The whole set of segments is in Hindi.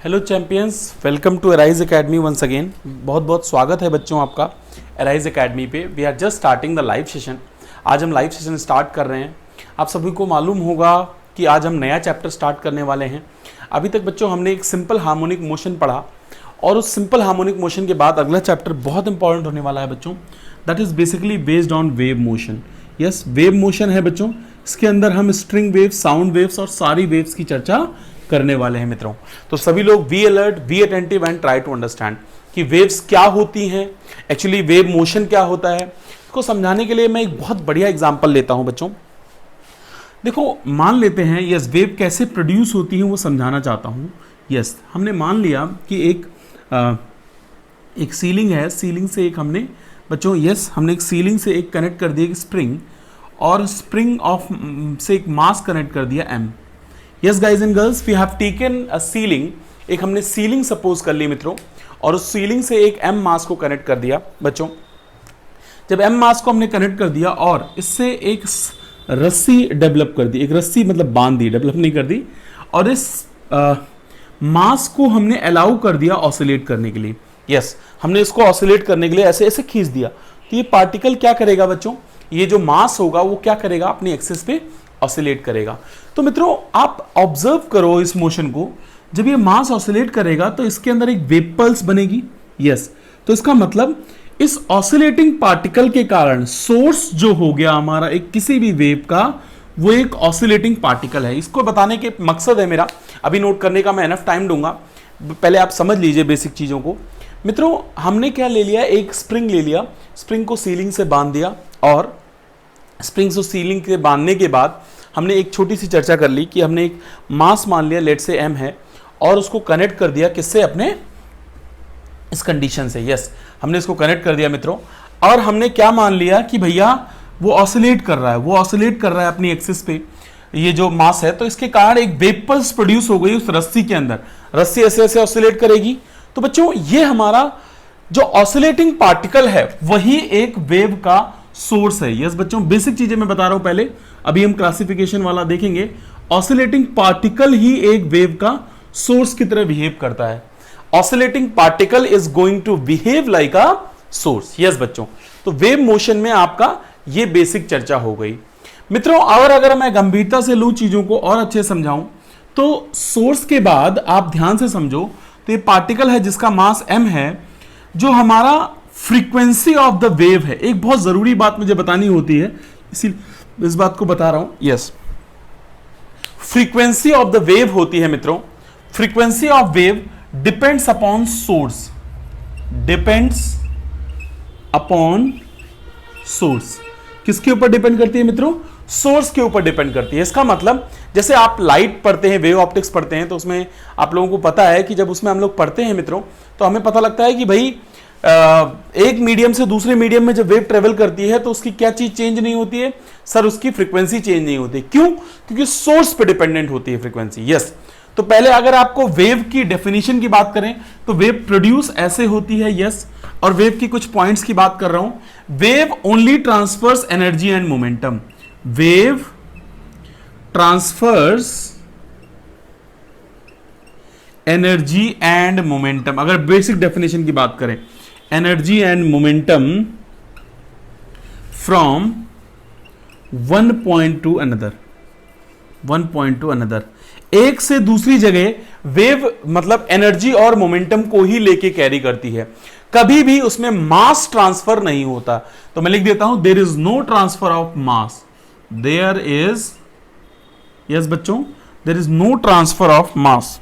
Hello champions, welcome to Arise Academy once again. बहुत बहुत स्वागत है बच्चों आपका अराइज एकेडमी पे। We are just starting the live session. आज हम लाइव सेशन स्टार्ट कर रहे हैं। आप सभी को मालूम होगा कि आज हम नया चैप्टर स्टार्ट करने वाले हैं। अभी तक बच्चों हमने एक सिंपल हार्मोनिक मोशन पढ़ा और उस सिंपल हार्मोनिक मोशन के बाद अगला चैप्टर बहुत इंपॉर्टेंट होने वाला है बच्चों। That is basically based on wave motion. Yes, wave motion है बच्चों। इसके अंदर हम स्ट्रिंग वेव्स, साउंड वेव्स और सारी वेव्स की चर्चा करने वाले हैं मित्रों। तो सभी लोग be alert, be attentive and try to understand कि वेव्स क्या होती हैं, एक्चुअली वेव मोशन क्या होता है। इसको समझाने के लिए मैं एक बहुत बढ़िया एग्जांपल लेता हूं बच्चों। देखो, मान लेते हैं यस, वेव कैसे प्रोड्यूस होती है वो समझाना चाहता हूं। यस, हमने मान लिया कि एक सीलिंग है। सीलिंग से एक हमने बच्चों हमने एक सीलिंग से एक कनेक्ट कर दिया एक स्प्रिंग, और स्प्रिंग ऑफ से एक मास कनेक्ट कर दिया एम। Yes guys and girls, we have taken a ceiling. एक हमने सीलिंग सपोज कर ली मित्रों, और उस सीलिंग से एक एम मास को कनेक्ट कर दिया बच्चों। जब एम मास को हमने कनेक्ट कर दिया और इससे एक रस्सी डेवलप कर दी, एक रस्सी मतलब बांध दी, डेवलप नहीं कर दी, और इस मास को हमने अलाउ कर दिया ऑसिलेट करने के लिए। यस, हमने इसको ऑसिलेट करने के लिए ऐसे ऐसे खींच दिया, तो ये पार्टिकल क्या करेगा बच्चों, ये जो मास होगा वो क्या करेगा, अपनी एक्सिस पे ऑसिलेट करेगा। तो मित्रों आप ऑब्जर्व करो इस मोशन को। जब ये मास ऑसिलेट करेगा तो इसके अंदर एक वेव पल्स बनेगी। यस, तो इसका मतलब इस ऑसिलेटिंग पार्टिकल के कारण सोर्स जो हो गया हमारा एक किसी भी वेव का, वो एक ऑसिलेटिंग पार्टिकल है। इसको बताने के मकसद है मेरा, अभी नोट करने का मैं एनफ टाइम दूंगा, पहले आप समझ लीजिए बेसिक चीजों को। मित्रों हमने क्या ले लिया, एक स्प्रिंग ले लिया, स्प्रिंग को सीलिंग से बांध दिया, और स्प्रिंग को सीलिंग के बांधने के बाद हमने एक छोटी सी चर्चा कर ली कि हमने एक मास मान लिया, लेट से एम है, और उसको कनेक्ट कर दिया किससे, अपने इस कंडीशन से। यस, हमने इसको कनेक्ट कर दिया मित्रों, और हमने क्या मान लिया कि भैया वो ऑसिलेट कर रहा है, वो ऑसिलेट कर रहा है अपनी एक्सिस पे, ये जो मास है। तो इसके कारण एक वेव पल्स प्रोड्यूस हो गई उस रस्सी के अंदर, रस्सी ऐसे ऐसे ऑसिलेट करेगी। तो बच्चों ये हमारा जो ऑसिलेटिंग पार्टिकल है वही एक वेव का सोर्स है। यस बच्चों, बेसिक चीजें मैं बता रहा हूं पहले, अभी हम क्लासिफिकेशन वाला देखेंगे। ऑसिलेटिंग पार्टिकल ही एक वेव का सोर्स की तरह बिहेव करता है। Oscillating particle is going to behave like a source. Yes बच्चों, तो वेव मोशन में आपका ये बेसिक चर्चा हो गई मित्रों। और अगर मैं गंभीरता से लूं चीजों को और अच्छे समझाऊं, तो सोर्स के बाद आप ध्यान से समझो, तो ये पार्टिकल है जिसका मास m है, जो हमारा फ्रीक्वेंसी ऑफ द वेव है। एक बहुत जरूरी बात मुझे बतानी होती है, इसीलिए इस बात को बता रहा हूं। Yes, frequency of the wave होती है मित्रों। Frequency of wave depends upon source, depends upon source. किसके ऊपर डिपेंड करती है मित्रों, सोर्स के ऊपर डिपेंड करती है। इसका मतलब जैसे आप लाइट पढ़ते हैं, वेव ऑप्टिक्स पढ़ते हैं, तो उसमें आप लोगों को पता है कि जब उसमें हम लोग पढ़ते हैं मित्रों, तो हमें पता लगता है कि भाई एक मीडियम से दूसरे मीडियम में जब वेव ट्रेवल करती है तो उसकी क्या चीज चेंज नहीं होती है सर, उसकी फ्रीक्वेंसी चेंज नहीं होती। क्यों? क्योंकि सोर्स पे डिपेंडेंट होती है फ्रीक्वेंसी। यस, तो पहले अगर आपको वेव की डेफिनेशन की बात करें तो वेव प्रोड्यूस ऐसे होती है। यस, और वेव की कुछ पॉइंट्स की बात कर रहा हूं। Wave only transfers energy and momentum. Wave transfers energy and momentum. अगर बेसिक डेफिनेशन की बात करें, energy and momentum from one point to another, one point to another. एक से दूसरी जगह वेव मतलब एनर्जी और मोमेंटम को ही लेके कैरी करती है, कभी भी उसमें मास ट्रांसफर नहीं होता। तो मैं लिख देता हूं, there is no transfer of mass. There is, yes बच्चों, there is no transfer of mass.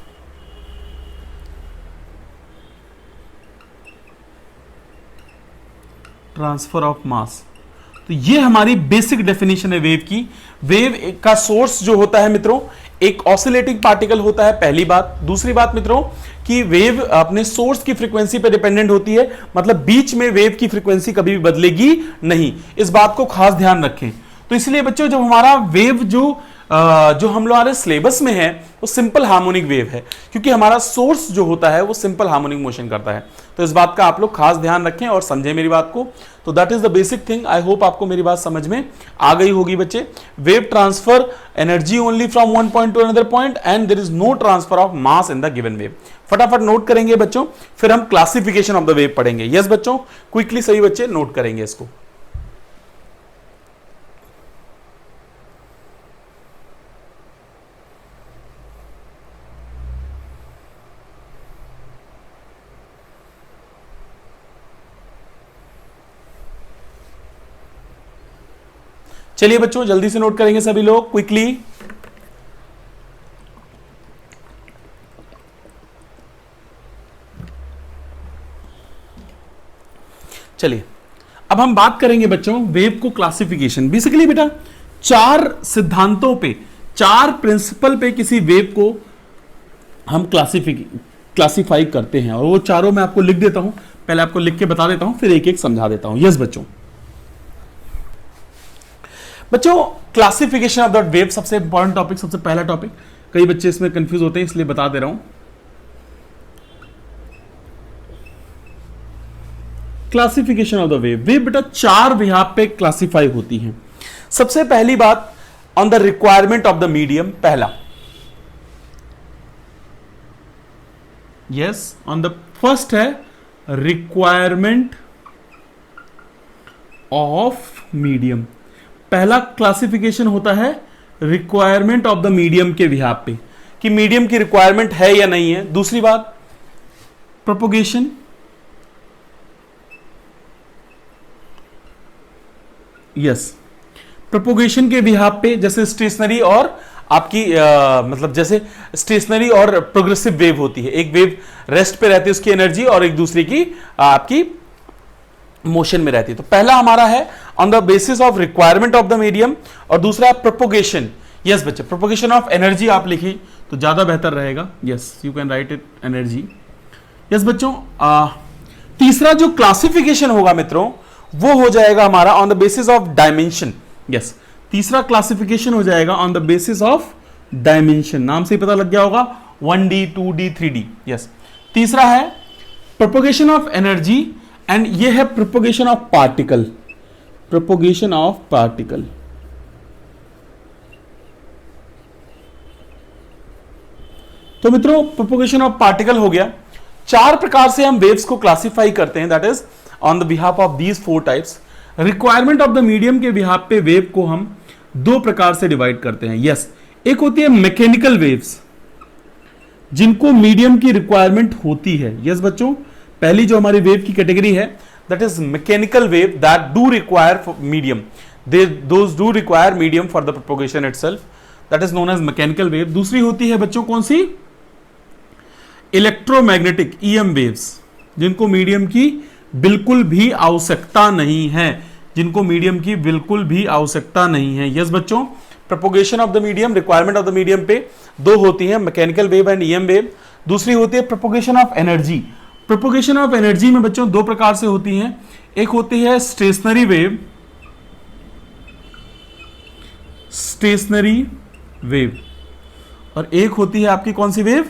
Transfer of mass, तो ये हमारी बेसिक डेफिनेशन है वेव की। वेव का सोर्स जो होता है मित्रों, एक ऑसिलेटिंग पार्टिकल होता है, पहली बात। दूसरी बात मित्रों कि वेव अपने सोर्स की फ्रीक्वेंसी पे डिपेंडेंट होती है, मतलब बीच में वेव की फ्रीक्वेंसी कभी भी बदलेगी नहीं। इस बात को खास ध्यान रखें। तो इसलिए बच्चों जब हमारा वेव जो हम लोग हमारे सिलेबस में है वो सिंपल हार्मोनिक वेव है, क्योंकि हमारा सोर्स जो होता है वो सिंपल हार्मोनिक मोशन करता है। तो इस बात का आप लोग खास ध्यान रखें और समझें मेरी बात को। तो that is the basic thing. I hope आपको मेरी बात समझ में आ गई होगी बच्चे। Wave transfer energy only from one point to another point and there is no transfer of mass in the given wave. फटाफट नोट करेंगे बच्चों, फिर हम क्लासिफिकेशन ऑफ द वेव पढ़ेंगे। यस बच्चों, क्विकली सभी बच्चे नोट करेंगे इसको। चलिए बच्चों जल्दी से नोट करेंगे सभी लोग क्विकली। चलिए अब हम बात करेंगे बच्चों वेव को क्लासिफिकेशन। बेसिकली बेटा 4 सिद्धांतों पे, 4 प्रिंसिपल पे किसी वेव को हम क्लासिफाई करते हैं, और वो चारों मैं आपको लिख देता हूं। पहले आपको लिख के बता देता हूं, फिर एक एक समझा देता हूं। यस बच्चों, क्लासिफिकेशन ऑफ द वेव सबसे इंपॉर्टेंट टॉपिक, सबसे पहला टॉपिक। कई बच्चे इसमें कंफ्यूज होते हैं इसलिए बता दे रहा हूं। Classification of the wave. Wave बेटा 4 विभाग पे क्लासिफाई होती हैं। सबसे पहली बात on the requirement of the medium. पहला यस ऑन द फर्स्ट है रिक्वायरमेंट ऑफ मीडियम। पहला क्लासिफिकेशन होता है रिक्वायरमेंट ऑफ द मीडियम के विभाग पे, कि मीडियम की रिक्वायरमेंट है या नहीं है। दूसरी बात प्रोपोगेशन, यस प्रोपोगेशन के विभाग पे, जैसे स्टेशनरी और आपकी मतलब जैसे स्टेशनरी और प्रोग्रेसिव वेव होती है। एक वेव रेस्ट पे रहती है उसकी एनर्जी, और एक दूसरे की आपकी मोशन में रहती है। तो पहला हमारा है on the basis of requirement of the medium, और दूसरा है प्रोपोगेशन। यस बच्चे, प्रोपोगेशन ऑफ एनर्जी आप लिखिए तो ज्यादा बेहतर रहेगा। Yes you can write it energy. Yes बच्चों, तीसरा जो क्लासिफिकेशन होगा मित्रों वो हो जाएगा हमारा on the basis of dimension. Yes, तीसरा क्लासिफिकेशन हो जाएगा on the basis of dimension. नाम से ही पता लग गया होगा, 1D 2D 3D। यस, तीसरा है प्रोपोगेशन ऑफ एनर्जी, एंड ये है propagation of particle. Propagation of particle. तो मित्रों प्रोपोगेशन ऑफ पार्टिकल हो गया। 4 प्रकार से हम वेव्स को क्लासिफाई करते हैं, that is on the behalf of these 4 types. Requirement of the medium के बिहाफ पे वेव को हम 2 प्रकार से डिवाइड करते हैं। यस, एक होती है मैकेनिकल वेव्स जिनको मीडियम की रिक्वायरमेंट होती है। यस बच्चों, पहली जो हमारी वेव की कैटेगरी है that is mechanical wave that do require medium, those do require medium for the propagation itself, that is known as mechanical wave. दूसरी होती है बच्चों कौन सी? इलेक्ट्रोमैग्नेटिक EM वेव्स, जिनको मीडियम की बिल्कुल भी आवश्यकता नहीं है, जिनको मीडियम की बिल्कुल भी आवश्यकता नहीं है। यस बच्चों, propagation of the medium, requirement of the medium पे 2 होती हैं, mechanical wave and EM wave. दूसरी होती है propagation of energy. Propagation of energy में बच्चों 2 प्रकार से होती हैं, एक होती है स्टेशनरी वेव, स्टेशनरी वेव, और एक होती है आपकी कौन सी वेव?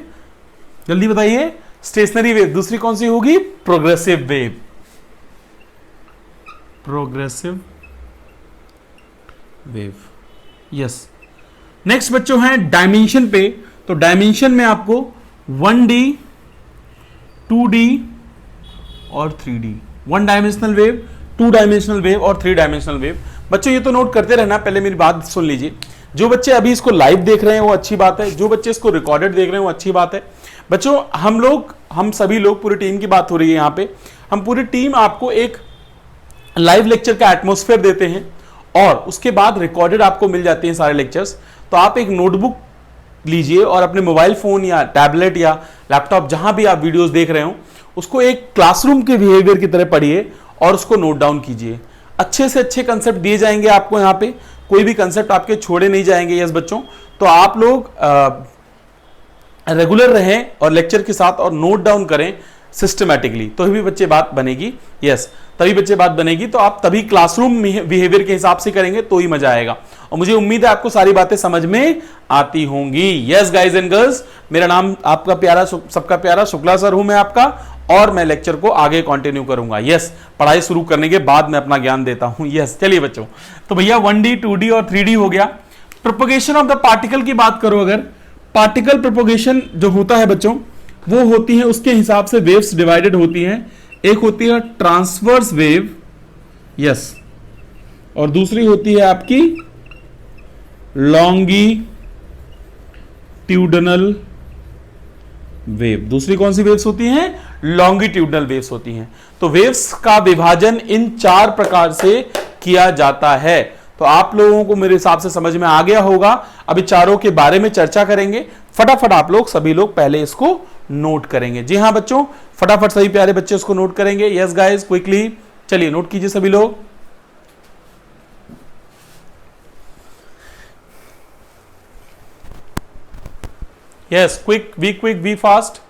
जल्दी बताइए। Stationary wave. दूसरी कौन सी होगी? Progressive wave. Progressive wave. Yes, next बच्चों है डायमेंशन पे। तो डायमेंशन में आपको 1D 2D और 3D, 1 dimensional wave, 2 dimensional wave और 3 डायमेंशनल वेव। बच्चों ये तो नोट करते रहना, पहले मेरी बात सुन लीजिए। जो बच्चे अभी इसको लाइव देख रहे हैं वो अच्छी बात है, जो बच्चे इसको रिकॉर्डेड देख रहे हैं वो अच्छी बात है। बच्चों हम सभी लोग, पूरी टीम की बात हो रही है यहाँ पे, हम पूरी टीम आपको एक लाइव लेक्चर का एटमॉस्फेयर देते हैं, और उसके बाद रिकॉर्डेड आपको मिल जाते हैं सारे लेक्चर्स। तो आप एक नोटबुक लीजिए और अपने मोबाइल फोन या टैबलेट या लैपटॉप जहां भी आप वीडियोस देख रहे हो उसको एक क्लासरूम के बिहेवियर की तरह पढ़िए और उसको नोट डाउन कीजिए। अच्छे से अच्छे कंसेप्ट दिए जाएंगे आपको, यहाँ पे कोई भी कंसेप्ट आपके छोड़े नहीं जाएंगे। यस बच्चों, तो आप लोग रेगुलर रहें और लेक्चर के साथ और नोट डाउन करें सिस्टमैटिकली, तो भी बच्चे बात बनेगी। यस, तभी बच्चे बात बनेगी। तो आप तभी क्लासरूम बिहेवियर के हिसाब से करेंगे तो ही मजा आएगा, और मुझे उम्मीद है आपको सारी बातें समझ में आती होंगी। यस गाइज एंड गर्ल्स, मेरा नाम आपका प्यारा, सबका प्यारा शुक्ला सर हूं मैं आपका, और मैं लेक्चर को आगे कंटिन्यू करूंगा। यस, पढ़ाई शुरू करने के बाद मैं अपना ज्ञान देता हूं। यस, चलिए बच्चों, तो भैया 1D 2D और 3D हो गया। प्रोपोगेशन ऑफ द पार्टिकल की बात करो, अगर पार्टिकल प्रोपोगेशन जो होता है बच्चों, वो होती है उसके हिसाब से वेव्स डिवाइडेड होती हैं। एक होती है ट्रांसवर्स वेव, यस, और दूसरी होती है आपकी लॉन्गिट्यूडनल वेव। दूसरी कौन सी वेव्स होती हैं? लॉन्गिट्यूडनल वेव्स होती हैं। तो वेव्स का विभाजन इन 4 प्रकार से किया जाता है। तो आप लोगों को मेरे हिसाब से समझ में आ गया होगा। अभी चारों के बारे में चर्चा करेंगे। फटाफट आप लोग सभी लोग पहले इसको नोट करेंगे। जी हाँ बच्चों, फटाफट सभी प्यारे बच्चे इसको नोट करेंगे। यस गाइस, क्विकली चलिए नोट कीजिए सभी लोग। Yes, quick, be fast.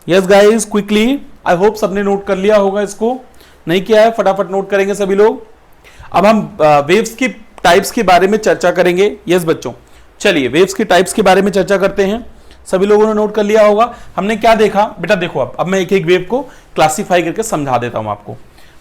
Yes guys, quickly, I hope सबने नोट कर लिया होगा। इसको नहीं किया है फटाफट नोट करेंगे सभी लोग। अब हम वेव्स की टाइप्स के बारे में चर्चा करेंगे। यस बच्चों, चलिए वेव्स की टाइप्स के बारे में चर्चा करते हैं। सभी लोगों ने नोट कर लिया होगा। हमने क्या देखा बेटा, देखो अब मैं एक एक वेव को क्लासिफाई करके समझा देता हूं आपको।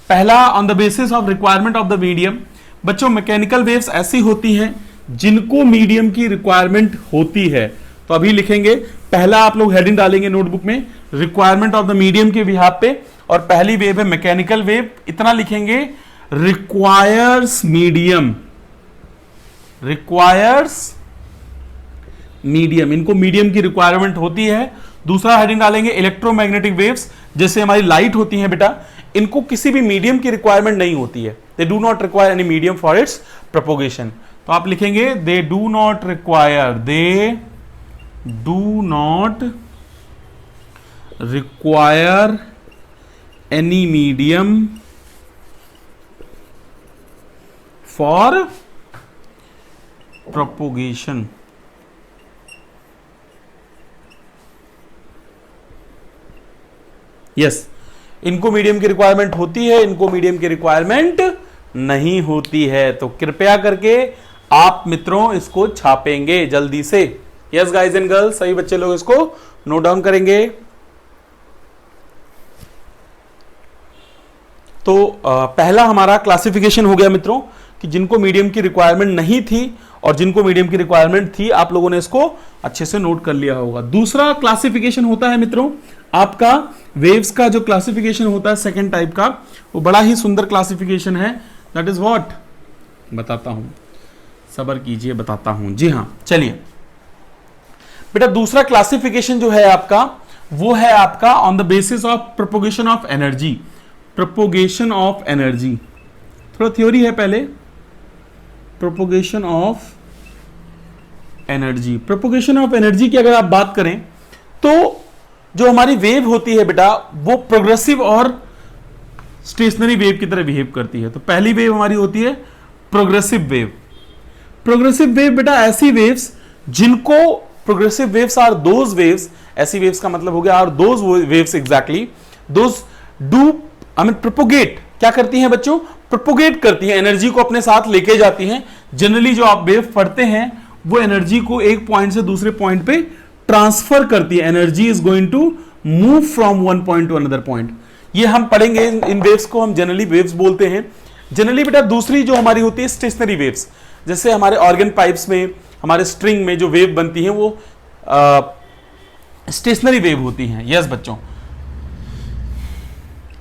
पहला, on the basis of requirement of the medium. बच्चों, मैकेनिकल वेव्स ऐसी होती हैं जिनको मीडियम की रिक्वायरमेंट होती है। तो अभी लिखेंगे, पहला आप लोग हेडिंग डालेंगे नोटबुक में, रिक्वायरमेंट ऑफ द मीडियम के बिहाफ पे, और पहली वेव है मैकेनिकल वेव। इतना लिखेंगे, रिक्वायर्स मीडियम, रिक्वायर्स मीडियम, इनको मीडियम की रिक्वायरमेंट होती है। दूसरा हेडिंग डालेंगे, इलेक्ट्रोमैग्नेटिक वेव्स, जैसे हमारी लाइट होती हैं बेटा, इनको किसी भी मीडियम की रिक्वायरमेंट नहीं होती है। They do not require any medium for its propagation. तो आप लिखेंगे, they do not require, they do not require any medium for propagation. Yes, इनको मीडियम की रिक्वायरमेंट होती है, इनको मीडियम की रिक्वायरमेंट नहीं होती है। तो कृपया करके आप मित्रों इसको छापेंगे जल्दी से। यस गाइज एंड गर्ल्स, सभी बच्चे लोग इसको नोट डाउन करेंगे। तो पहला हमारा क्लासिफिकेशन हो गया मित्रों कि जिनको मीडियम की रिक्वायरमेंट नहीं थी और जिनको मीडियम की रिक्वायरमेंट थी, आप लोगों ने इसको अच्छे से नोट कर लिया होगा। दूसरा क्लासिफिकेशन होता है मित्रों आपका वेव्स का, जो क्लासिफिकेशन होता है सेकंड टाइप का, वो बड़ा ही सुंदर क्लासिफिकेशन है। दैट इज व्हाट, बताता हूं, सब्र कीजिए, बताता हूं। जी हां, चलिए बेटा, दूसरा क्लासिफिकेशन जो है आपका, वो है आपका on the basis of propagation of energy. Propagation of energy, थोड़ा थ्योरी है पहले। Propagation of energy, propagation of energy की अगर आप बात करें तो जो हमारी वेव होती है बेटा, वो प्रोग्रेसिव और स्टेशनरी वेव की तरह बिहेव करती है। तो पहली वेव हमारी होती है प्रोग्रेसिव वेव। प्रोग्रेसिव वेव बेटा ऐसी वेव्स जिनको, progressive waves are those waves, ऐसी वेव्स का मतलब हो गया are those waves exactly those do I mean propagate. क्या करती हैं बच्चों? प्रोपोगेट करती हैं, एनर्जी को अपने साथ लेके जाती हैं। जनरली जो आप वेव पढ़ते हैं वो एनर्जी को एक पॉइंट से दूसरे पॉइंट पे ट्रांसफर करती है। Energy is going to move from one point to another point. ये हम पढ़ेंगे, इन वेव्स को हम जनरली वेव्स बोलते हैं। जनरली बेटा दूसरी जो हमारी होती है स्टेशनरी वेव्स, जैसे हमारे ऑर्गन पाइप्स में, हमारे स्ट्रिंग में जो वेव बनती है वो स्टेशनरी वेव होती हैं। यस बच्चों,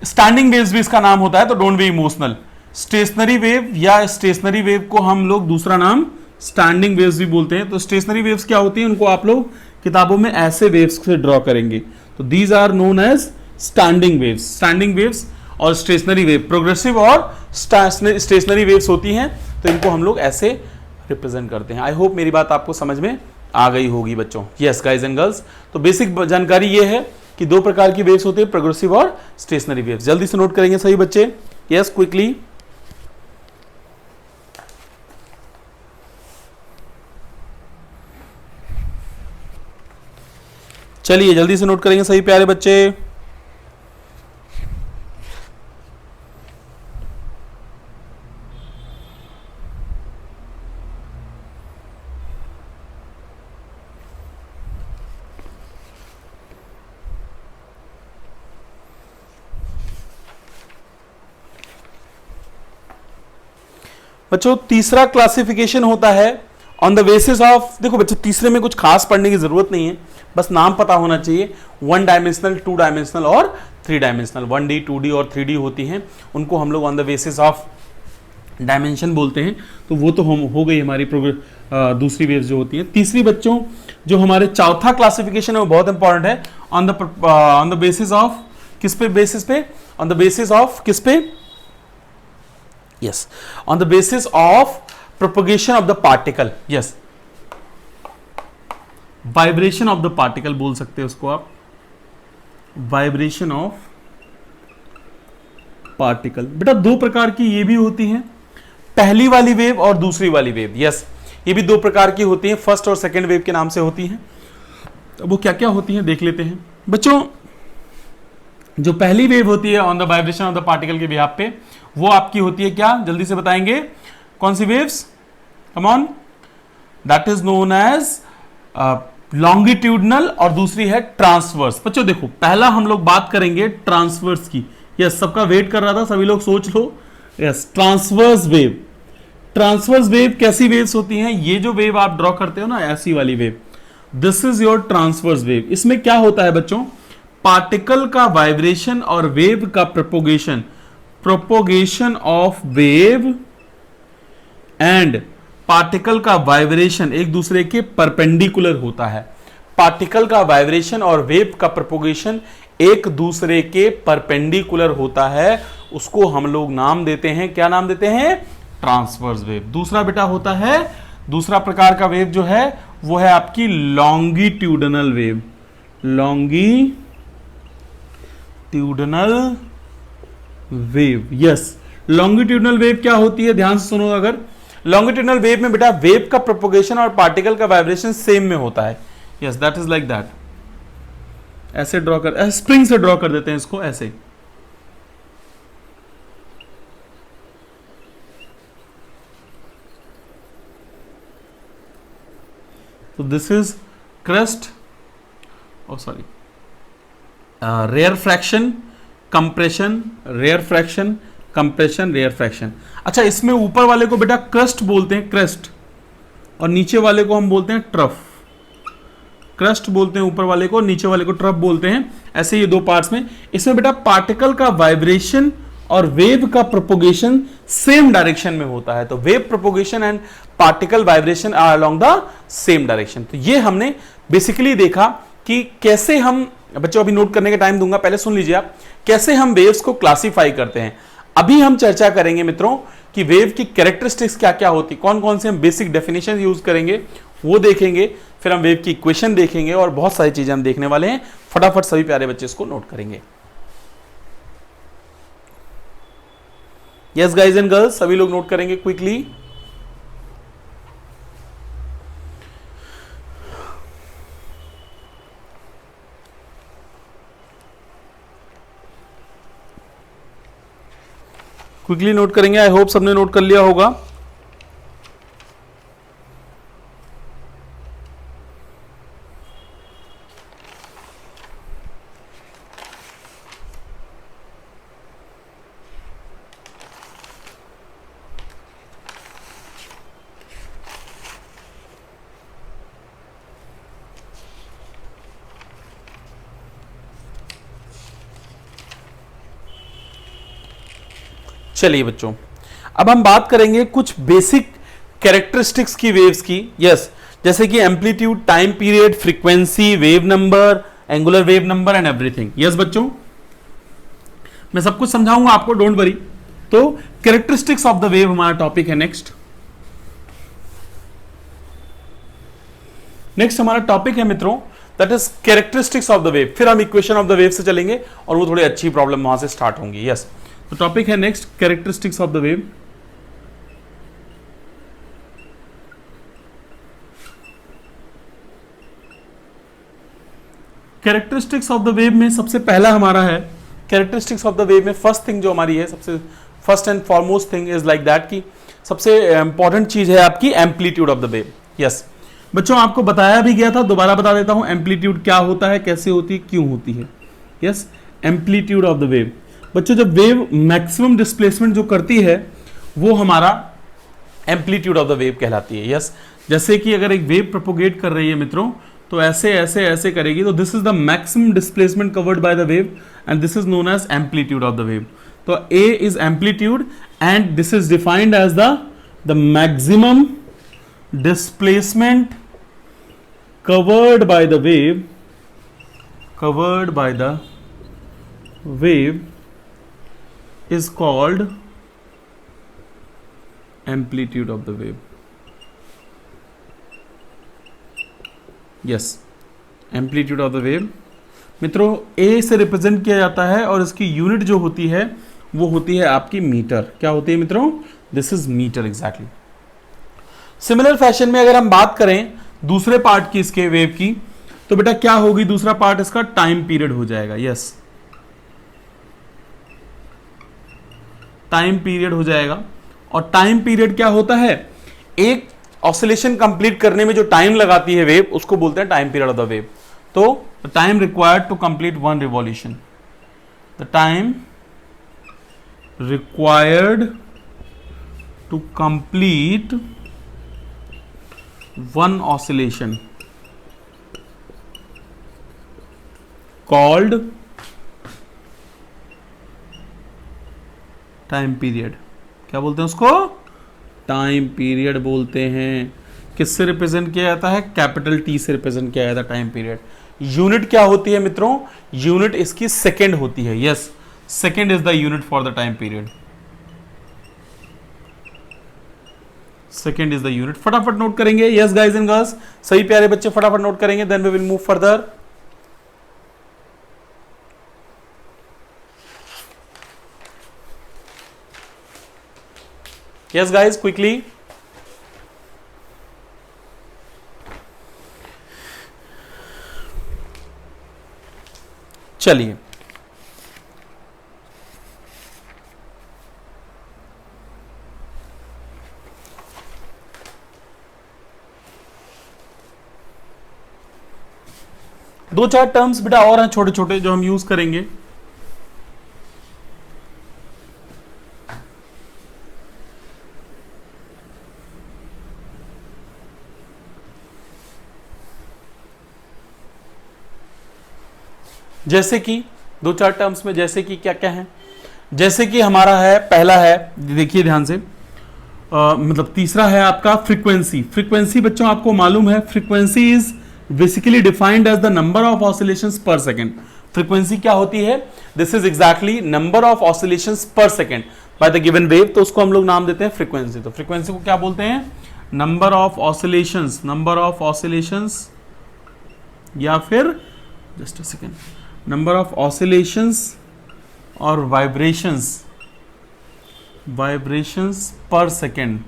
स्टैंडिंग वेव्स भी इसका नाम होता है, तो don't be emotional. Stationary wave या स्टेशनरी वेव को हम लोग दूसरा नाम स्टैंडिंग वेव्स भी बोलते हैं। तो स्टेशनरी वेव्स क्या होती हैं, उनको आप लोग किताबों में ऐसे वेव्स से ड्रॉ करेंगे। तो these are known as standing waves. Standing waves और स्टेशनरी वेव, प्रोग्रेसिव और स्टेशनरी वेव्स होती हैं, तो इनको हम लोग ऐसे रिप्रेजेंट करते हैं। आई होप मेरी बात आपको समझ में आ गई होगी बच्चों। यस गाइज एंड गर्ल्स, तो बेसिक जानकारी ये है कि दो प्रकार की वेव्स होती है, प्रोग्रेसिव और स्टेशनरी वेव्स। जल्दी से नोट करेंगे सभी बच्चे, यस क्विकली। चलिए जल्दी से नोट करेंगे सभी प्यारे बच्चे। बच्चों तीसरा क्लासिफिकेशन होता है ऑन द बेसिस ऑफ, देखो बच्चों तीसरे में कुछ खास पढ़ने की जरूरत नहीं है, बस नाम पता होना चाहिए। 1 डायमेंशनल, 2 डायमेंशनल और 3 डायमेंशनल, 1D 2D और 3D होती हैं, उनको हम लोग on the basis of dimension बोलते हैं। तो वो तो हम हो गई हमारी दूसरी वेव्स जो होती हैं। तीसरी बच्चों जो हमारे चौथा क्लासिफिकेशन है वो बहुत इंपॉर्टेंट है, ऑन द बेसिस ऑफ, किस पे बेसिस पे, ऑन द बेसिस ऑफ किस पे, yes, on the basis of propagation of the particle, yes, vibration of the particle बोल सकते हैं उसको आप, vibration of particle। बेटा दो प्रकार की ये भी होती हैं, पहली वाली वेव और दूसरी वाली वेव, यस, ये भी दो प्रकार की होती हैं, फर्स्ट और सेकेंड वेव के नाम से होती हैं। अब वो क्या क्या होती हैं देख लेते हैं बच्चों। जो पहली वेव होती है on the vibration of the particle के बिहाफ पे, वो आपकी होती है क्या, जल्दी से बताएंगे कौन सी waves, come on, that is known as longitudinal और दूसरी है ट्रांसवर्स। बच्चों देखो पहला हम लोग बात करेंगे ट्रांसवर्स की, यस सबका वेट कर रहा था, सभी लोग सोच लो, yes transverse wave. Transverse wave कैसी वेव्स होती हैं, ये जो वेव आप ड्रॉ करते हो ना ऐसी वाली wave, this is your transverse wave. इसमें क्या होता है बच्चों, पार्टिकल का वाइब्रेशन और वेव का propagation, propagation of wave and particle का वाइब्रेशन एक दूसरे के परपेंडिकुलर होता है। पार्टिकल का वाइब्रेशन और वेव का प्रोपोगेशन एक दूसरे के परपेंडिकुलर होता है, उसको हम लोग नाम देते हैं, क्या नाम देते हैं, ट्रांसवर्स वेव। दूसरा बेटा होता है, दूसरा प्रकार का वेव जो है वो है आपकी longitudinal wave, longitudinal wave, yes. Longitudinal wave क्या होती है, ध्यान से सुनो, अगर लॉन्गिट्यूडनल वेव में बेटा वेव का प्रोपोगेशन और पार्टिकल का वाइब्रेशन सेम में होता है, yes that is like that. ऐसे ड्रॉ कर, स्प्रिंग से ड्रॉ कर देते हैं इसको ऐसे, तो this is crest, sorry, rarefaction, compression, rarefaction, compression, rarefaction. अच्छा इसमें ऊपर वाले को बेटा क्रस्ट बोलते हैं, क्रस्ट, और नीचे वाले को हम बोलते हैं ट्रफ। क्रस्ट बोलते हैं ऊपर वाले को, नीचे वाले को ट्रफ बोलते हैं, ऐसे ये दो पार्ट्स में। इसमें बेटा पार्टिकल का वाइब्रेशन और वेव का प्रोपोगेशन सेम डायरेक्शन में होता है, तो wave propagation and particle vibration are along the same direction. तो ये हमने बेसिकली देखा कि कैसे हम, बच्चों अभी नोट करने का टाइम दूंगा, पहले सुन लीजिए आप, कैसे हम वेव्स को क्लासिफाई करते हैं। अभी हम चर्चा करेंगे मित्रों कि वेव की कैरेक्टरिस्टिक्स क्या क्या होती, कौन कौन से हम बेसिक डेफिनेशन यूज करेंगे वो देखेंगे, फिर हम वेव की इक्वेशन देखेंगे और बहुत सारी चीजें हम देखने वाले हैं। फटाफट सभी प्यारे बच्चे इसको नोट करेंगे। यस गाइज एंड गर्ल्स, सभी लोग नोट करेंगे क्विकली। क्विकली नोट करेंगे, आई होप सबने नोट कर लिया होगा। चलिए बच्चों, अब हम बात करेंगे कुछ बेसिक कैरेक्टरिस्टिक्स की वेव्स की, यस, जैसे कि amplitude, time period, frequency, wave number, angular wave number and everything. Yes बच्चों, मैं सब कुछ समझाऊंगा आपको, डोंट वरी। तो कैरेक्टरिस्टिक्स ऑफ द वेव हमारा टॉपिक है नेक्स्ट। नेक्स्ट हमारा टॉपिक है मित्रों that is characteristics of the wave. फिर हम इक्वेशन ऑफ द वेव से चलेंगे और वो थोड़ी अच्छी प्रॉब्लम वहां से स्टार्ट होंगी। यस, तो टॉपिक है next characteristics of the wave. Characteristics of the wave में सबसे पहला हमारा है, कैरेक्टरिस्टिक्स ऑफ द वेव में फर्स्ट थिंग जो हमारी है, सबसे first and foremost thing is like that कि सबसे इंपॉर्टेंट चीज है आपकी amplitude of the wave. Yes बच्चों, आपको बताया भी गया था, दोबारा बता देता हूं एम्पलीट्यूड क्या होता है, कैसे होती है, क्यों होती है। Yes, amplitude of the wave. बच्चों जब वेव मैक्सिमम डिस्प्लेसमेंट जो करती है वो हमारा एम्पलीट्यूड ऑफ द वेव कहलाती है। यस, जैसे कि अगर एक वेव प्रोपोगेट कर रही है मित्रों, तो ऐसे ऐसे ऐसे करेगी, तो this is the maximum displacement covered by the wave and this is known as amplitude of the wave. तो A is amplitude and this is defined as the maximum displacement covered by the wave is called amplitude of the wave. Yes, amplitude of the wave मित्रों A से रिप्रेजेंट किया जाता है और इसकी यूनिट जो होती है वो होती है आपकी मीटर। क्या होती है मित्रों? This is metre exactly. Similar fashion में अगर हम बात करें दूसरे पार्ट की इसके वेव की, तो बेटा क्या होगी दूसरा पार्ट इसका? टाइम पीरियड हो जाएगा। यस, टाइम पीरियड हो जाएगा। और टाइम पीरियड क्या होता है? एक ऑसिलेशन कंप्लीट करने में जो टाइम लगाती है वेव, उसको बोलते हैं time period of the wave. तो the time required to complete one revolution, the time required to complete one oscillation called time period। क्या बोलते हैं उसको? टाइम पीरियड बोलते हैं। किससे रिप्रेजेंट किया जाता है? कैपिटल T से रिप्रेजेंट किया जाता है टाइम पीरियड। यूनिट क्या होती है मित्रों? यूनिट इसकी सेकेंड होती है। Yes, second is the unit for the time period. Second is the unit. फटाफट नोट करेंगे। यस गाइज एंड गर्ल्स, सही प्यारे बच्चे फटाफट नोट करेंगे, then we will move further. Yes guys, quickly. चलिए, दो चार टर्म्स बेटा और हैं छोटे छोटे जो हम यूज करेंगे। जैसे कि दो चार टर्म्स में, जैसे कि क्या क्या है? जैसे कि हमारा है, पहला है, देखिए ध्यान से, मतलब तीसरा है आपका फ्रीक्वेंसी। फ्रीक्वेंसी बच्चों आपको मालूम है, frequency is basically defined as the number of oscillations per second. Frequency क्या होती है? This is exactly number of oscillations per second by the given wave, तो उसको हम लोग नाम देते हैं फ्रीक्वेंसी। तो फ्रीक्वेंसी को क्या बोलते हैं? Number of oscillations, number of oscillations, या फिर just a second, number of oscillations और वाइब्रेशंस, वाइब्रेशंस पर सेकेंड,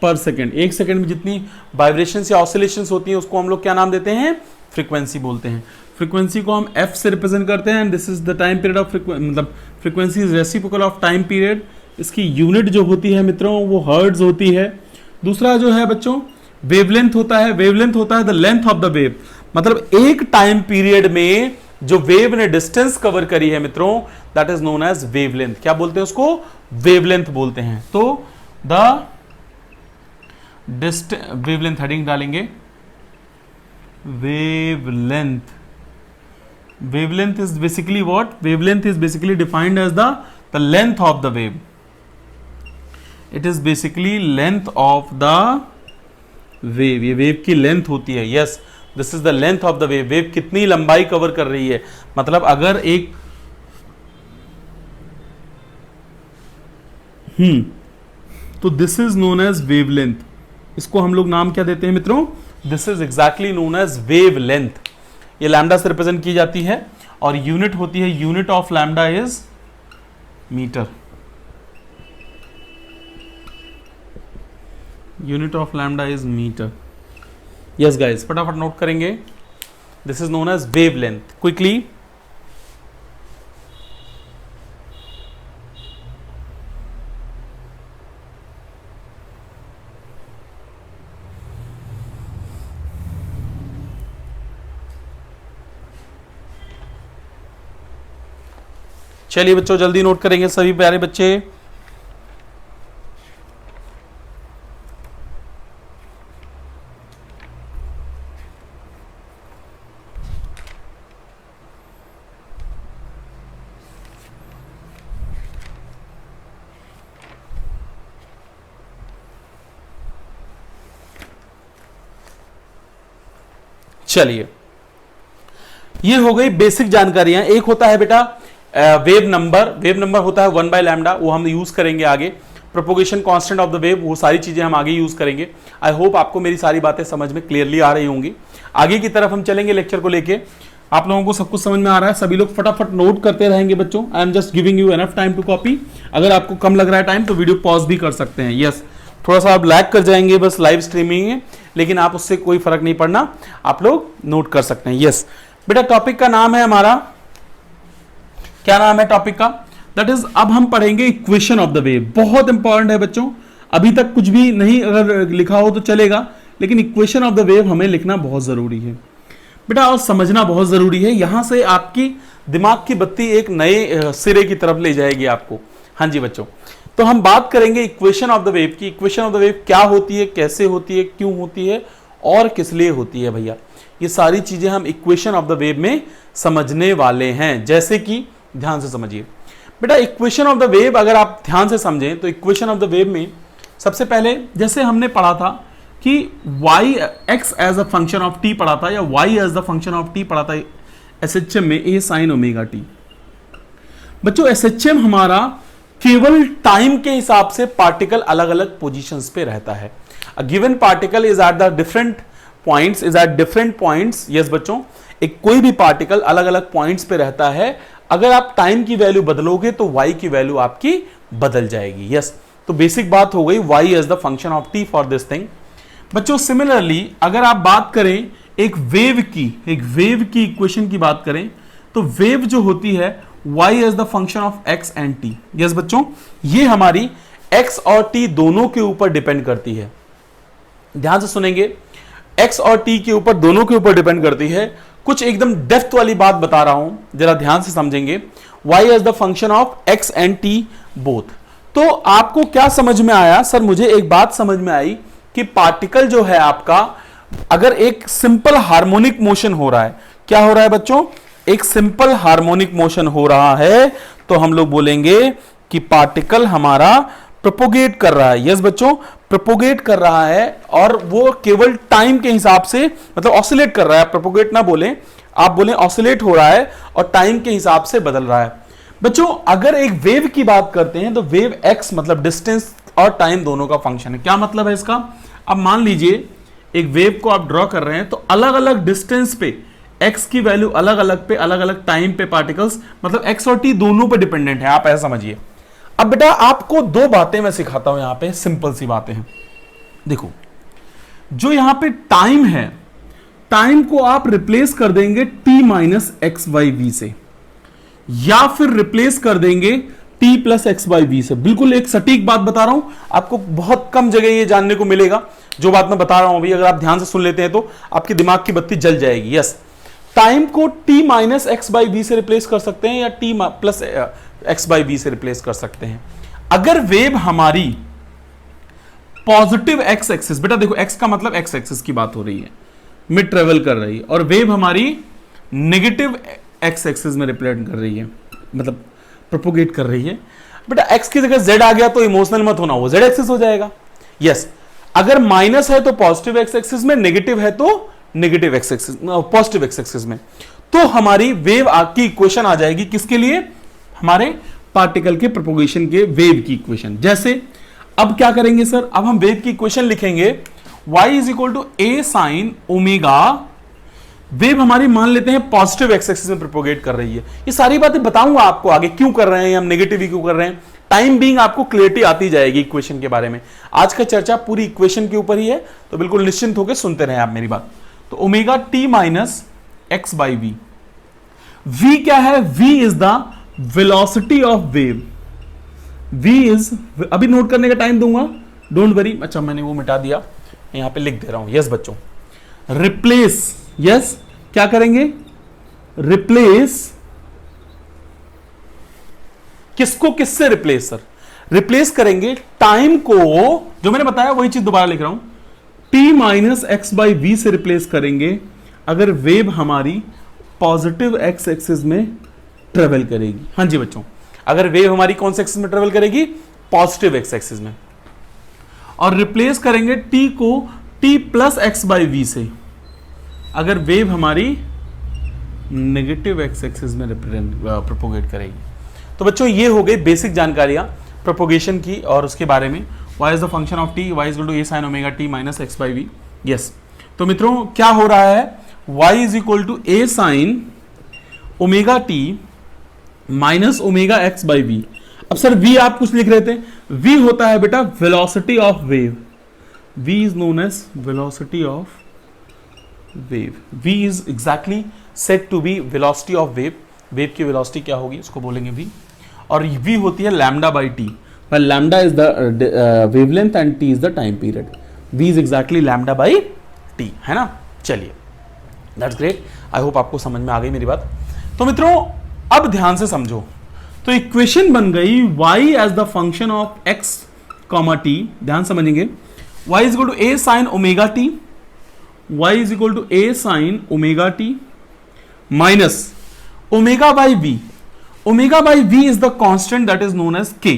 पर सेकेंड। एक सेकेंड में जितनी वाइब्रेशंस या ऑसिलेशंस होती हैं उसको हम लोग क्या नाम देते हैं? फ्रीक्वेंसी बोलते हैं। फ्रीक्वेंसी को हम F से रिप्रेजेंट करते हैं and this is the time period of मतलब frequency is reciprocal of time period. इसकी यूनिट जो होती है मित्रों वो हर्ट्ज होती है। दूसरा जो है बच्चों वेवलेंथ होता है। वेवलेंथ होता है the length of the wave, मतलब एक टाइम पीरियड में जो वेव ने डिस्टेंस कवर करी है मित्रों, that is known as wavelength. क्या बोलते हैं उसको? वेवलेंथ बोलते हैं। तो द वेवलेंथ हेडिंग डालेंगे, wavelength. Wavelength is basically what? Wavelength is basically defined as the length of the wave. It is basically length of the wave. ये वेव की लेंथ होती है। Yes, this is the length of the wave. Wave कितनी लंबाई कवर कर रही है, मतलब अगर एक तो this is known as wavelength. इसको हम लोग नाम क्या देते हैं मित्रों? This is exactly known as wave length. ये लैम्डा से रिप्रेजेंट की जाती है और यूनिट होती है, unit of lambda is metre. Unit of lambda is metre. Yes guys, फटाफट नोट करेंगे, this is known as wave length. Quickly, चलिए बच्चों जल्दी नोट करेंगे सभी प्यारे बच्चे। चलिए, ये हो गई बेसिक जानकारियां। एक होता है बेटा वेव नंबर। वेव नंबर होता है 1 बाय लैम्डा, वो हम यूज करेंगे आगे। Propagation constant of the wave, वो सारी चीजें हम आगे यूज करेंगे। आई होप आपको मेरी सारी बातें समझ में क्लियरली आ रही होंगी। आगे की तरफ हम चलेंगे लेक्चर को लेके। आप लोगों को सब कुछ समझ में आ रहा है? सभी लोग फटाफट नोट करते रहेंगे बच्चों। I am just giving you enough time to copy. अगर आपको कम लग रहा है टाइम तो वीडियो पॉज भी कर सकते हैं। यस, थोड़ा सा आप लैग कर जाएंगे, बस लाइव स्ट्रीमिंग है, लेकिन आप उससे कोई फर्क नहीं पड़ना, आप लोग नोट कर सकते हैं। यस बेटा, टॉपिक का नाम है हमारा, क्या नाम है टॉपिक का? दैट इज, अब हम पढ़ेंगे इक्वेशन ऑफ द वेव। बहुत इंपॉर्टेंट है बच्चों। अभी तक कुछ भी नहीं अगर लिखा हो तो चलेगा, लेकिन इक्वेशन ऑफ द वेव हमें लिखना बहुत जरूरी है बेटा, और समझना बहुत जरूरी है। यहां से आपकी दिमाग की बत्ती एक नए सिरे की तरफ ले जाएगी आपको। हाँ जी बच्चों, तो हम बात करेंगे इक्वेशन ऑफ द वेव की। इक्वेशन ऑफ द वेव क्या होती है, कैसे होती है, क्यों होती है और किस लिए होती है भैया, ये सारी चीजें हम इक्वेशन ऑफ द वेव में समझने वाले हैं। जैसे कि ध्यान से समझिए बेटा, इक्वेशन ऑफ द वेव अगर आप ध्यान से समझें तो इक्वेशन ऑफ द वेव में सबसे पहले जैसे हमने पढ़ा था कि y x as a function of t पढ़ा था, या y as the function of t पढ़ा था SHM में, a sin ओमेगा t। बच्चों SHM हमारा केवल टाइम के हिसाब से पार्टिकल अलग अलग पोजीशंस पे रहता है। A given particle is at the different points, is at different points. Yes बच्चों, एक कोई भी पार्टिकल अलग अलग पॉइंट्स पे रहता है। अगर आप टाइम की वैल्यू बदलोगे तो y की वैल्यू आपकी बदल जाएगी। यस, तो बेसिक बात हो गई y as the function of t for this thing. बच्चों सिमिलरली अगर आप बात करें एक वेव की इक्वेशन की बात करें तो वेव जो होती है y as the function of x and t। Yes बच्चों, ये हमारी x और t दोनों के ऊपर डिपेंड करती है। ध्यान से सुनेंगे, x और t के ऊपर, दोनों के ऊपर डिपेंड करती है। कुछ एकदम डेप्थ वाली बात बता रहा हूं, जरा ध्यान से समझेंगे। y as the function of x and t both. तो आपको क्या समझ में आया? सर मुझे एक बात समझ में आई कि पार्टिकल जो है आपका, अगर एक सिंपल हार्मोनिक मोशन हो रहा है, क्या हो रहा है बच्चों? एक सिंपल हार्मोनिक मोशन हो रहा है, तो हम लोग बोलेंगे कि पार्टिकल हमारा प्रोपोगेट कर रहा है। यस बच्चों, प्रोपोगेट कर रहा है, और वो केवल टाइम के हिसाब से, मतलब ऑसिलेट कर रहा है। प्रोपोगेट ना बोलें, आप बोलें ऑसिलेट हो रहा है और टाइम के हिसाब से बदल रहा है। बच्चों अगर एक वेव की बात करते हैं तो वेव x मतलब डिस्टेंस और टाइम दोनों का फंक्शन है। क्या मतलब है इसका? अब मान लीजिए एक वेव को आप ड्रॉ कर रहे हैं, तो अलग अलग डिस्टेंस पे x की वैल्यू अलग अलग पे, अलग अलग टाइम पे पार्टिकल्स, मतलब x और t दोनों पे डिपेंडेंट है। आप ऐसा समझिए। अब बेटा आपको दो बातें मैं सिखाता हूं, यहां पे सिंपल सी बातें हैं। देखो, जो यहां पे टाइम है, टाइम को आप रिप्लेस कर देंगे t minus x by v से, या फिर रिप्लेस कर देंगे t plus x by v से। बिल्कुल एक सटीक बात बता रहा हूं, आपको बहुत कम जगह ये जानने को मिलेगा जो बात मैं बता रहा हूं अभी। अगर आप ध्यान से सुन लेते हैं तो आपकी दिमाग की बत्ती जल जाएगी। यस, टाइम को t minus x by v से रिप्लेस कर सकते हैं, या t plus x by v से रिप्लेस कर सकते हैं। अगर वेव हमारी पॉजिटिव एक्स एक्सिस, बेटा देखो x का मतलब एक्स एक्सिस की बात हो रही है, मिड ट्रेवल कर रही है, और वेव हमारी नेगेटिव एक्स एक्सिस में रिप्रेजेंट कर रही है, मतलब प्रोपोगेट कर रही है। बेटा x की जगह z आ गया तो इमोशनल मत होना, वो z एक्सिस हो जाएगा। यस, अगर माइनस है तो पॉजिटिव एक्स एक्सिस में, नेगेटिव है तो negative x axis, positive x axis में। तो हमारी वेव की इक्वेशन आ जाएगी किसके लिए? हमारे पार्टिकल के प्रोपोगेशन के वेव की इक्वेशन। जैसे अब क्या करेंगे सर, अब हम वेव की इक्वेशन लिखेंगे y is equal to a sine omega, wave हमारी मान लेते हैं पॉजिटिव एक्स एक्सिस में प्रोपोगेट कर रही है। ये सारी बातें बताऊंगा आपको आगे क्यों कर रहे हैं हम, नेगेटिव क्यों कर रहे हैं, टाइम बीइंग आपको क्लियरिटी आती जाएगी इक्वेशन के बारे में। आज का चर्चा पूरी इक्वेशन के ऊपर ही है, तो बिल्कुल निश्चिंत होकर सुनते रहे आप मेरी बात। तो omega t minus x by v, v क्या है, v is the velocity of wave, v is, अभी नोट करने का टाइम दूंगा, डोंट वरी। अच्छा मैंने वो मिटा दिया, यहां पे लिख दे रहा हूं। यस बच्चों, रिप्लेस, यस क्या करेंगे, रिप्लेस किसको किससे रिप्लेस सर, रिप्लेस करेंगे टाइम को, जो मैंने बताया वही चीज दोबारा लिख रहा हूं, t minus x by v से रिप्लेस करेंगे अगर वेव हमारी पॉजिटिव एक्स एक्सिस में ट्रेवल करेगी। हाँ जी बच्चों, अगर वेव हमारी कौन से एक्सिस में ट्रेवल करेगी, पॉजिटिव एक्स एक्सिस में। और रिप्लेस करेंगे t को t plus x by v से अगर वेव हमारी नेगेटिव एक्स एक्सिस में प्रोपोगेट करेगी। तो बच्चों ये हो गई बेसिक जानकारियां प्रोपोगेशन की और उसके बारे में। y is the function of t, y is equal to a sine omega t minus x by v. Yes, तो मित्रों क्या हो रहा है, y is equal to a sine omega t minus omega x by v. अब सर v आप कुछ लिख रहे थे, v होता है बेटा velocity of wave, v is known as velocity of wave, v is exactly said to be velocity of wave. Wave की वेलोसिटी क्या होगी उसको बोलेंगे v, और v होती है lambda by t, lambda is the wavelength and t is the time period, v is exactly lambda by t, है ना। चलिए दैट्स ग्रेट, आई होप आपको समझ में आ गई मेरी बात। तो मित्रों अब ध्यान से समझो, तो इक्वेशन बन गई y as the function of x comma t, ध्यान समझेंगे, y is equal to a sine omega t, y is equal to a sine omega t minus omega by v, omega by v is the constant that is known as k,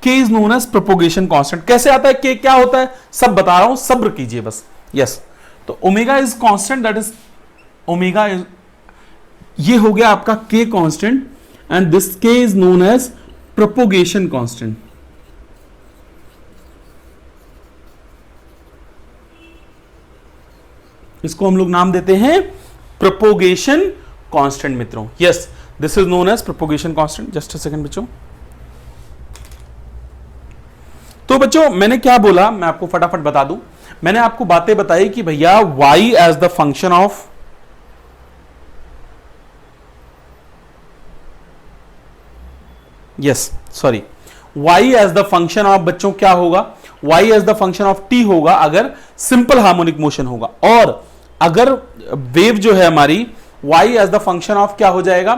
k is known as propagation constant. कैसे आता है k, क्या होता है सब बता रहा हूं, सब्र कीजिए बस। यस, तो omega is constant, that is omega is, ये हो गया आपका k constant and this k is known as propagation constant. इसको हम लोग नाम देते हैं प्रोपोगेशन कांस्टेंट मित्रों। Yes, this is known as propagation constant. Just a second बच्चों, तो बच्चों मैंने क्या बोला मैं आपको फटाफट बता दूं, मैंने आपको बातें बताई कि भैया y as the function of, yes sorry, y as the function of, बच्चों क्या होगा, y as the function of t होगा अगर सिंपल हार्मोनिक मोशन होगा, और अगर वेव जो है हमारी y as the function of क्या हो जाएगा,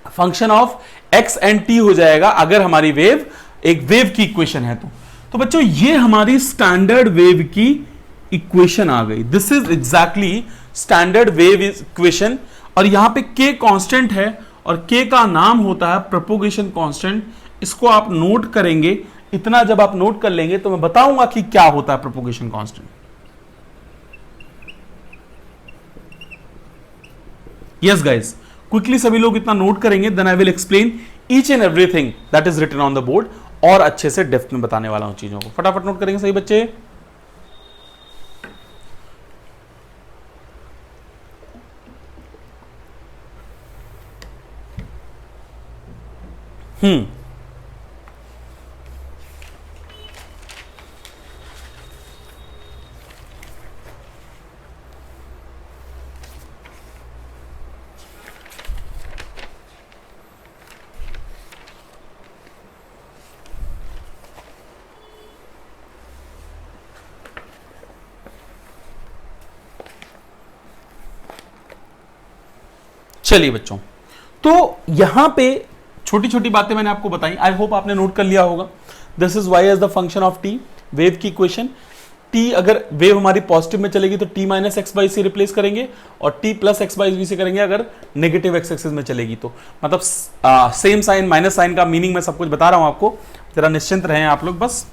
function of x and t हो जाएगा अगर हमारी वेव एक वेव की इक्वेशन है। तो बच्चों ये हमारी स्टैंडर्ड वेव की इक्वेशन आ गई, this is exactly standard wave equation. और यहां पे k कांस्टेंट है और k का नाम होता है प्रोपोगेशन कांस्टेंट। इसको आप नोट करेंगे, इतना जब आप नोट कर लेंगे तो मैं बताऊंगा कि क्या होता है propagation constant. Yes guys, quickly सभी लोग इतना नोट करेंगे, then I will explain each and everything that is written on the board, और अच्छे से डेप्थ में बताने वाला हूं चीजों को। फटाफट नोट करेंगे सही बच्चे। चलिए बच्चों, तो यहां पे छोटी छोटी बातें मैंने आपको बताई, आई होप आपने नोट कर लिया होगा। This is y as the function of t, wave की इक्वेशन। t अगर वेव हमारी पॉजिटिव में चलेगी तो t minus x by c replace करेंगे, और t plus x by v से करेंगे अगर नेगेटिव एक्स एक्सिस में चलेगी तो। मतलब सेम साइन माइनस साइन का मीनिंग मैं सब कुछ बता रहा हूं आपको, जरा निश्चिंत रहें आप लोग बस।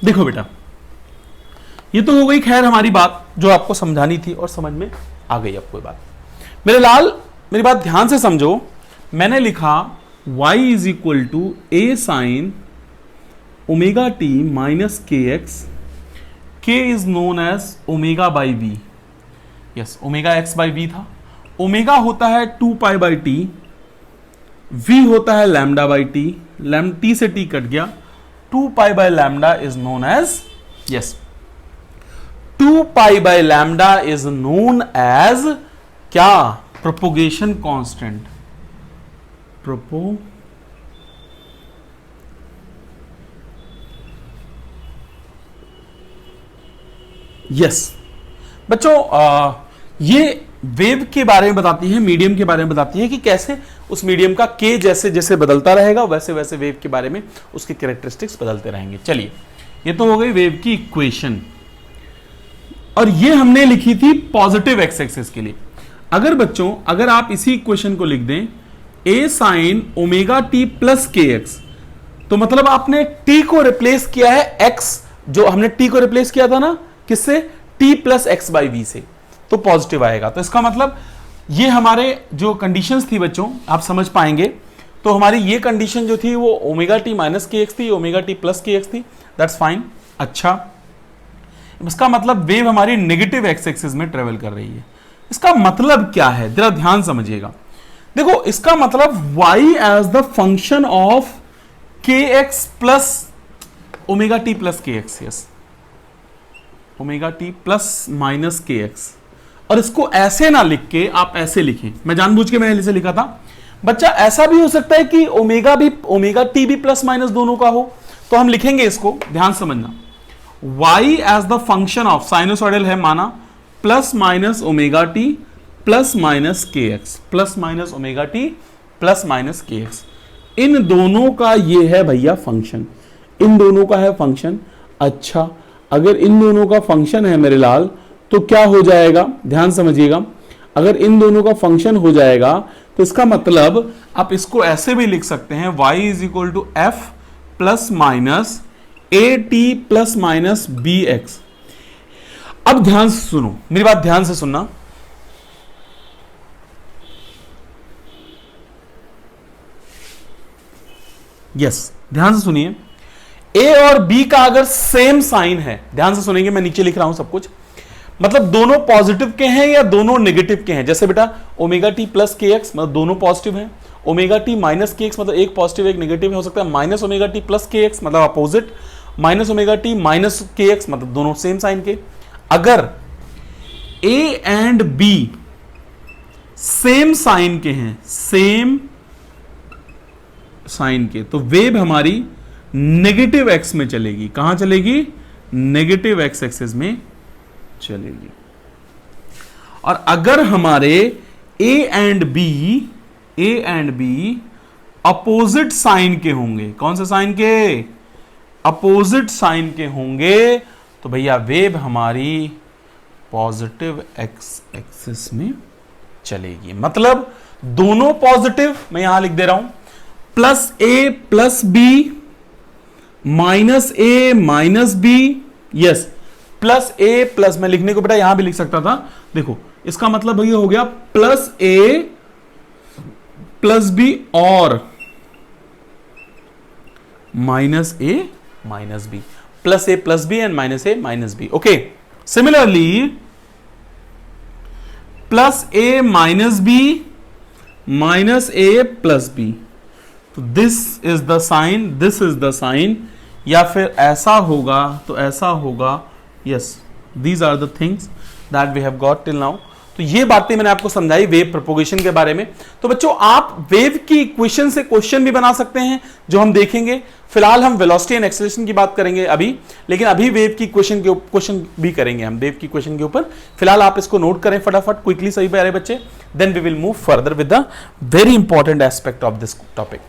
देखो बेटा, ये तो हो गई खैर हमारी बात जो आपको समझानी थी और समझ में आ गई अब कोई बात। मेरे लाल मेरी बात ध्यान से समझो, मैंने लिखा y is equal to a sine omega t minus k x, k is known as omega by v. Yes, omega x by v था, ओमेगा होता है 2 पाई बाई टी, v होता है लैम्डा बाई टी, टी से टी कट गया, 2 pi by lambda is known as, yes 2 pi by lambda is known as क्या, प्रोपोगेशन कांस्टेंट, यस बच्चों ये वेव के बारे में बताती है, मीडियम के बारे में बताती है कि कैसे उस मीडियम का के जैसे जैसे बदलता रहेगा वैसे वैसे वेव के बारे में उसके कैरेक्टरिस्टिक्स बदलते रहेंगे। चलिए, ये तो हो गई वेव की इक्वेशन, और ये हमने लिखी थी पॉजिटिव एक्स एक्सिस के लिए। अगर बच्चों अगर आप इसी इक्वेशन को लिख दें ए sine omega t plus k x, तो मतलब आपने टी को रिप्लेस किया है एक्स, जो हमने टी को रिप्लेस किया था ना किससे, t plus x by v से, तो पॉजिटिव आएगा। तो इसका मतलब ये हमारे जो कंडीशंस थी बच्चों आप समझ पाएंगे, तो हमारी ये कंडीशन जो थी वो omega t minus k x थी, omega t plus k x थी, दैट्स फाइन। अच्छा, इसका मतलब वेव हमारी नेगेटिव एक्स एक्सिस में ट्रेवल कर रही है। इसका मतलब क्या है, जरा ध्यान समझिएगा। देखो इसका मतलब y as the function of k x plus omega t plus k x, yes omega t plus minus k x, और इसको ऐसे ना लिख के आप ऐसे लिखें, मैं जानबूझ के मैंने इसे लिखा था बच्चा। ऐसा भी हो सकता है कि ओमेगा टी भी प्लस माइनस दोनों का हो, तो हम लिखेंगे इसको, ध्यान समझना, y as the function of, sinusoidal है माना, plus minus omega t plus minus k x, plus minus omega t plus minus k x, इन दोनों का ये है भैया फंक्शन, इन दोनों का है फंक्शन। अच्छा, अगर इन दोनों का फंक्शन है मेरे लाल तो क्या हो जाएगा, ध्यान समझिएगा, अगर इन दोनों का फंक्शन हो जाएगा तो इसका मतलब आप इसको ऐसे भी लिख सकते हैं, y is equal to f plus minus a t plus minus b x. अब ध्यान से सुनो, मेरी बात ध्यान से सुनना, यस ध्यान से सुनिए, ए और बी का अगर सेम साइन है, ध्यान से सुनेंगे, मैं नीचे लिख रहा हूं सब कुछ, मतलब दोनों पॉजिटिव के हैं या दोनों नेगेटिव के हैं। जैसे बेटा omega t plus k x मतलब दोनों पॉजिटिव हैं, omega t minus k x मतलब एक पॉजिटिव एक नेगेटिव हो सकता है, minus omega t plus k x मतलब opposite, minus omega t minus k x मतलब दोनों सेम साइन के। अगर a and b same sign के हैं, सेम साइन के, तो वेव हमारी नेगेटिव एक्स में चलेगी। कहां चलेगी, नेगेटिव एक्स एक्सिस में चलेगी। और अगर हमारे a and b opposite sign के होंगे, कौन से साइन के, अपोजिट साइन के होंगे, तो भैया वेव हमारी पॉजिटिव एक्स एक्सिस में चलेगी। मतलब दोनों पॉजिटिव, मैं यहां लिख दे रहा हूं, plus a plus B minus a minus B, yes plus a plus, मैं लिखने को बेटा यहां भी लिख सकता था, देखो इसका मतलब भैया हो गया प्लस ए प्लस बी और minus a minus b, plus a plus b and minus a minus b. Okay, similarly plus a minus b minus a plus b, तो this is the sine, this is the sine, या फिर ऐसा होगा तो ऐसा होगा। Yes, these are the things that we have got till now. तो ये बातें मैंने आपको समझाई वेव प्रोपोगेशन के बारे में। तो बच्चों आप वेव की इक्वेशन से क्वेश्चन भी बना सकते हैं जो हम देखेंगे। फिलहाल हम वेलोसिटी एंड एक्सेलरेशन की बात करेंगे अभी, लेकिन अभी वेव की क्वेश्चन भी करेंगे हम वेव की क्वेश्चन के ऊपर। फिलहाल आप इसको नोट करें फटाफट क्विकली, सही प्यारे बच्चे, then we will move further with the very important aspect of this topic.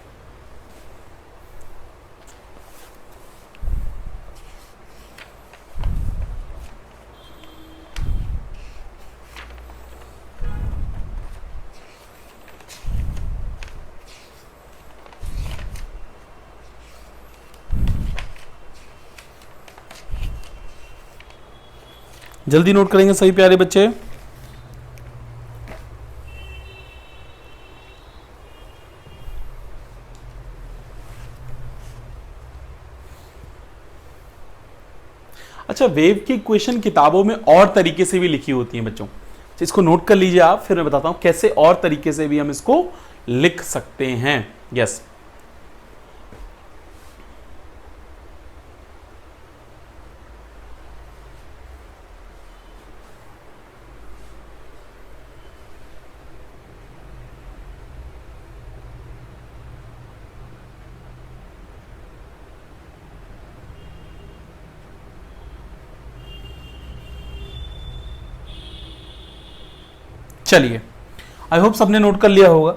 जल्दी नोट करेंगे सही प्यारे बच्चे। अच्छा, वेव की इक्वेशन किताबों में और तरीके से भी लिखी होती है बच्चों, तो इसको नोट कर लीजिए आप, फिर मैं बताता हूं कैसे और तरीके से भी हम इसको लिख सकते हैं। यस, चलिए, आई होप सबने नोट कर लिया होगा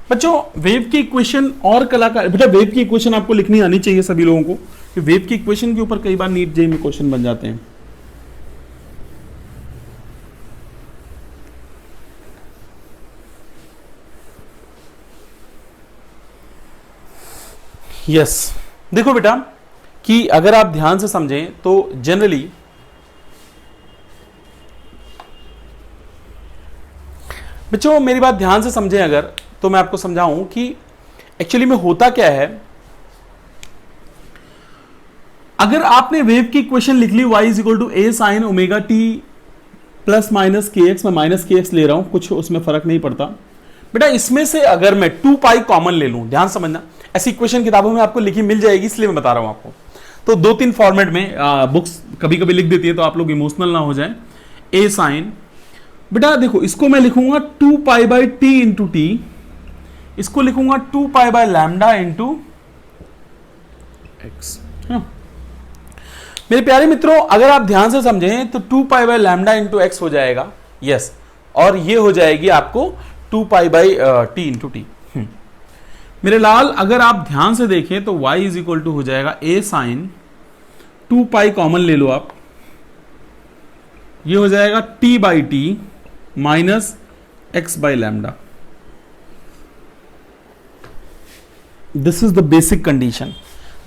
बच्चों। वेव की इक्वेशन और कलाकार, बेटा वेव की इक्वेशन आपको लिखनी आनी चाहिए सभी लोगों को, कि वेव की इक्वेशन के ऊपर कई बार नीट जेईई में क्वेश्चन बन जाते हैं। यस, देखो बेटा कि अगर आप ध्यान से समझें तो जनरली बच्चों, मेरी बात ध्यान से समझें अगर, तो मैं आपको समझाऊं कि एक्चुअली में होता क्या है। अगर आपने वेव की इक्वेशन लिख ली y equal to a sine omega t plus minus k x, मैं माइनस के एक्स ले रहा हूं, कुछ उसमें फर्क नहीं पड़ता बेटा। इसमें से अगर मैं 2 पाई कॉमन ले लूं, ध्यान समझना, ऐसी इक्वेशन किताबों में आपको लिखी मिल जाएगी, इसलिए मैं बता रहा हूं आपको। तो 2-3 फॉर्मेट में बुक्स कभी कभी लिख देती है, तो आप लोग इमोशनल ना हो जाए। ए साइन, बेटा देखो इसको मैं लिखूंगा 2 pi by T into T, इसको लिखूंगा 2 pi by lambda into x. मेरे प्यारे मित्रों, अगर आप ध्यान से समझें तो 2 pi by lambda into x हो जाएगा। यस, और ये हो जाएगी आपको 2 pi by T into T. मेरे लाल, अगर आप ध्यान से देखें तो y इज इक्वल टू हो जाएगा ए साइन 2 पाई कॉमन ले लो आप, ये हो जाएगा t by t minus x by lambda. This is the basic condition,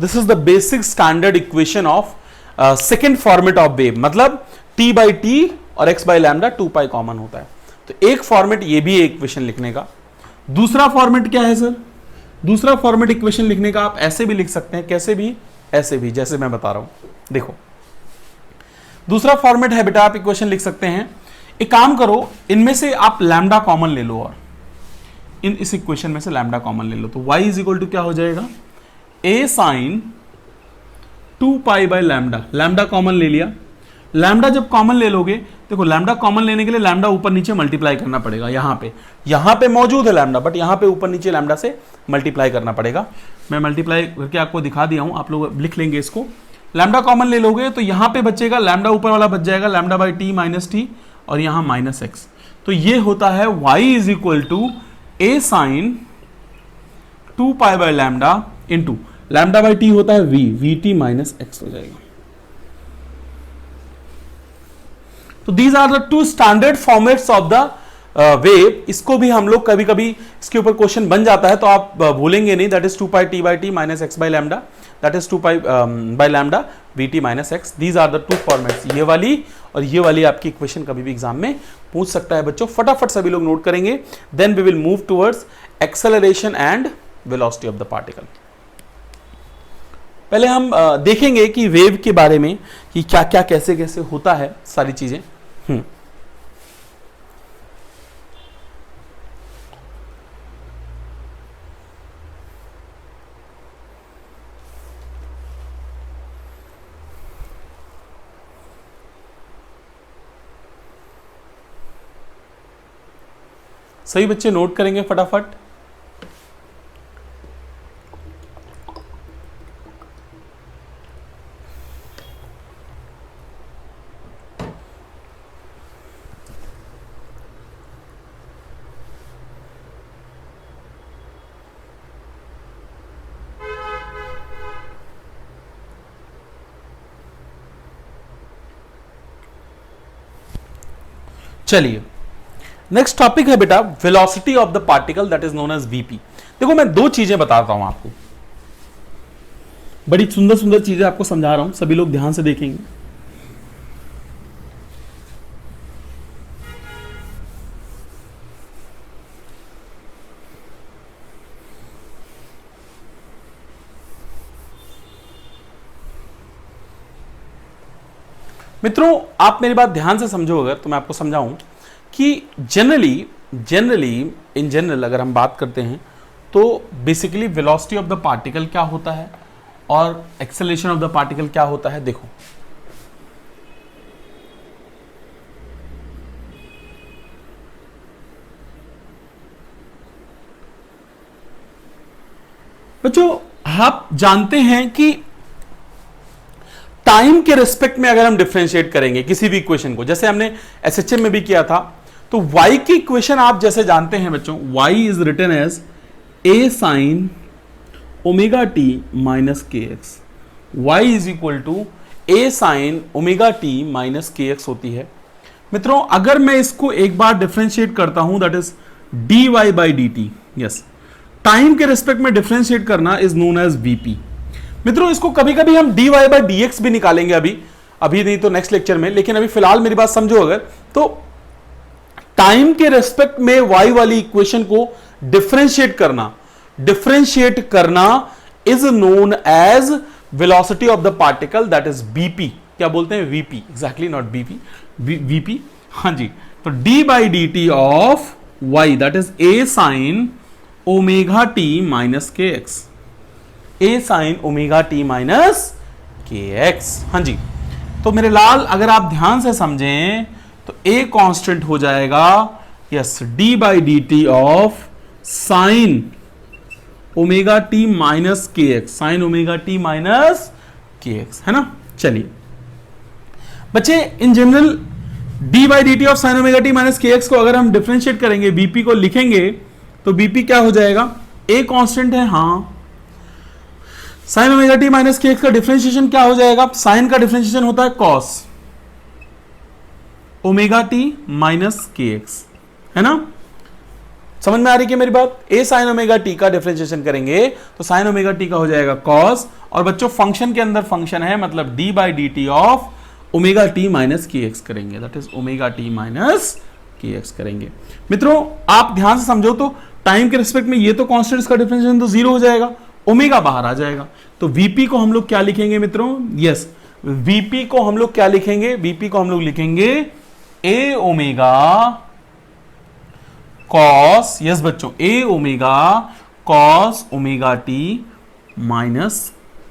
this is the basic standard equation of second format of wave, मतलब t बाई टी और x by lambda 2 pi common होता है। तो एक फॉर्मेट ये भी है इक्वेशन लिखने का। दूसरा फॉर्मेट क्या है सर? दूसरा फॉर्मेट इक्वेशन लिखने का आप ऐसे भी लिख सकते हैं, कैसे भी, ऐसे भी, जैसे मैं बता रहा हूं। देखो दूसरा फॉर्मेट है बेटा, आप इक्वेशन लिख सकते हैं। एक काम करो, इनमें से आप लैम्डा कॉमन ले लो, और इस इक्वेशन में से लैम्डा कॉमन ले लो, तो y इज इक्वल टू क्या हो जाएगा? a sine 2 pi by lambda. Lambda common ले लिया, लैम्डा जब कॉमन ले लोगे, देखो लैम्डा कॉमन लेने के लिए लैम्डा ऊपर नीचे मल्टीप्लाई करना पड़ेगा। यहां पे मौजूद है लैम्डा, बट यहां पे ऊपर नीचे लैम्डा से मल्टीप्लाई करना पड़ेगा। मैं मल्टीप्लाई करके आपको दिखा दिया हूं, आप लोग लिख लेंगे इसको। लैम्डा कॉमन ले लोगे तो यहां पे बचेगा, लैम्डा ऊपर वाला बच जाएगा lambda by t minus t, और यहां माइनस एक्स। तो ये होता है y is equal to a sine 2 pi by lambda into lambda by t होता है वी टी माइनस एक्स हो जाएगा। तो these are the 2 standard formats of the wave. इसको भी हम लोग कभी कभी इसके ऊपर क्वेश्चन बन जाता है, तो आप भूलेंगे नहीं। That is 2 pi t by t minus x by lambda, that is 2 pi by lambda v t minus x. These are the 2 formats, ये वाली और ये वाली आपकी इक्वेशन कभी भी एग्जाम में पूछ सकता है बच्चों। फटाफट सभी लोग नोट करेंगे, then we will move towards acceleration and velocity of the particle. पहले हम देखेंगे कि वेव के बारे में कि क्या क्या कैसे कैसे होता है सारी चीजें। सही बच्चे नोट करेंगे फटाफट। चलिए, नेक्स्ट टॉपिक है बेटा velocity of the particle, that is known as VP. देखो मैं 2 चीजें बताता हूं आपको, बड़ी सुंदर सुंदर चीजें आपको समझा रहा हूं, सभी लोग ध्यान से देखेंगे। मित्रों आप मेरी बात ध्यान से समझो, अगर तो मैं आपको समझाऊं कि इन जनरल अगर हम बात करते हैं तो basically velocity of the particle क्या होता है और एक्सेलरेशन ऑफ द पार्टिकल क्या होता है। देखो बच्चों, आप जानते हैं कि टाइम के रिस्पेक्ट में अगर हम डिफरेंशिएट करेंगे किसी भी इक्वेशन को, जैसे हमने एसएचएम में भी किया था, तो y की इक्वेशन आप जैसे जानते हैं बच्चों, y is written as a sine omega t minus k x. Y is equal to a sine omega t minus k x होती है। मित्रों अगर मैं इसको एक बार डिफरेंशिएट करता हूं, that is dy by d T. Yes, time के रिस्पेक्ट में डिफरेंशिएट करना इज नोन एज vp। मित्रों इसको कभी कभी हम dy बाई dx भी निकालेंगे, अभी नहीं तो नेक्स्ट लेक्चर में, लेकिन अभी फिलहाल मेरी बात समझो। अगर तो टाइम के रेस्पेक्ट में y वाली इक्वेशन को डिफरेंशिएट करना is known as velocity of the particle, that is bp। क्या बोलते हैं? vp, exactly, not bp, vp। हाँ जी, तो d by d t of y that is a sine omega t minus k x, a sine omega t minus k x. हाँ जी, तो मेरे लाल अगर आप ध्यान से समझें तो a कांस्टेंट हो जाएगा, yes, d by d t of sine omega t minus k x, sine omega t minus k x, है ना। चलिए बच्चे, in general d by d t of sine omega t minus k x को अगर हम डिफरेंशिएट करेंगे, bp को लिखेंगे तो bp क्या हो जाएगा? a कांस्टेंट है, हाँ, sign omega t minus k x का डिफरेंशिएशन क्या हो जाएगा? साइन का डिफरेंशिएशन होता है cos omega t minus k x, है ना। समझ में आ रही है मेरी बात? a साइन ओमेगा टी का डिफरेंशिएशन करेंगे तो साइन ओमेगा टी का हो जाएगा कॉस, और बच्चों फंक्शन के अंदर फंक्शन है, मतलब d by d t of omega t minus k x करेंगे, that is omega t minus k x करेंगे। मित्रों आप ध्यान से समझो, तो टाइम के रिस्पेक्ट में ये तो कांस्टेंट्स का डिफरेंशिएशन तो जीरो हो जाएगा, ओमेगा बाहर आ जाएगा, तो वीपी को हम लोग क्या लिखेंगे मित्रों? यस, वीपी को हम लोग क्या लिखेंगे? वीपी को हम लोग लिखेंगे ए ओमेगा कॉस, यस बच्चों, a omega cos omega t minus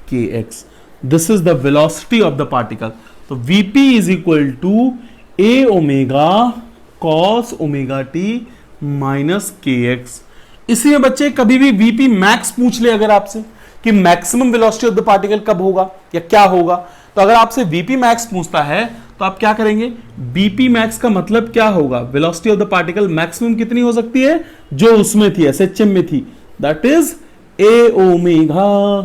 k x. This is the velocity of the particle. तो VP is equal to a omega cos omega t minus k x. इसी में बच्चे कभी भी वीपी मैक्स पूछ ले अगर आपसे कि maximum velocity of the particle कब होगा या क्या होगा, तो अगर आपसे वीपी मैक्स पूछता है तो आप क्या करेंगे? बीपी मैक्स का मतलब क्या होगा? Velocity of the particle maximum कितनी हो सकती है जो उसमें थी, एसएचएम में थी, दैट इज ए ओमेगा।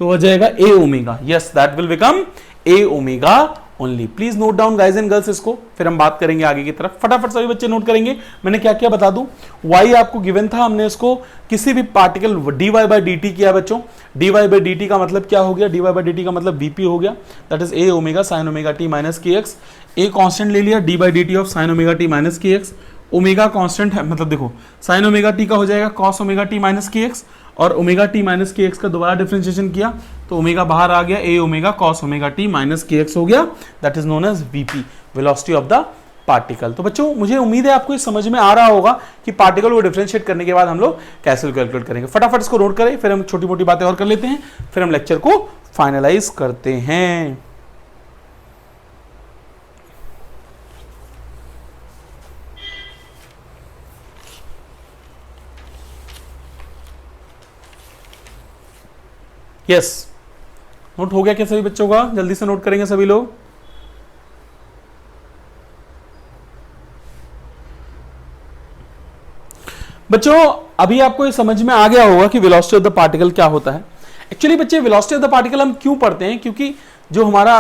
तो हो जाएगा a omega, yes, that will become a omega only. Please note down guys and girls इसको, फिर हम बात करेंगे आगे की तरफ। फटाफट सभी बच्चे नोट करेंगे। मैंने क्या क्या बता दूं, y आपको गिवन था, हमने इसको किसी भी particle dy by d T किया बच्चों। dy बाई डी टी का मतलब क्या हो गया? dy बाई डी टी का मतलब vp हो गया, that is a omega sine omega t minus k x. a constant ले लिया, d by d t of sine omega t minus k x. Omega constant है, मतलब देखो साइन ओमेगा टी का हो जाएगा cos omega t minus k x, और omega t minus k x का दोबारा डिफरेंशिएशन किया तो ओमेगा बाहर आ गया, a omega cos omega t minus k x हो गया, that is known as VP, velocity of the particle. तो बच्चों मुझे उम्मीद है आपको ये समझ में आ रहा होगा कि पार्टिकल को डिफरेंशिएट करने के बाद हम लोग कैसे कैलकुलेट करेंगे। फटाफट इसको नोट करें, फिर हम छोटी मोटी बातें और कर लेते हैं, फिर हम लेक्चर को फाइनलाइज करते हैं। यस, नोट हो गया क्या सभी बच्चों का? जल्दी से नोट करेंगे सभी लोग। बच्चों अभी आपको ये समझ में आ गया होगा कि वेलोसिटी ऑफ द पार्टिकल क्या होता है। एक्चुअली बच्चे वेलोसिटी ऑफ द पार्टिकल हम क्यों पढ़ते हैं? क्योंकि जो हमारा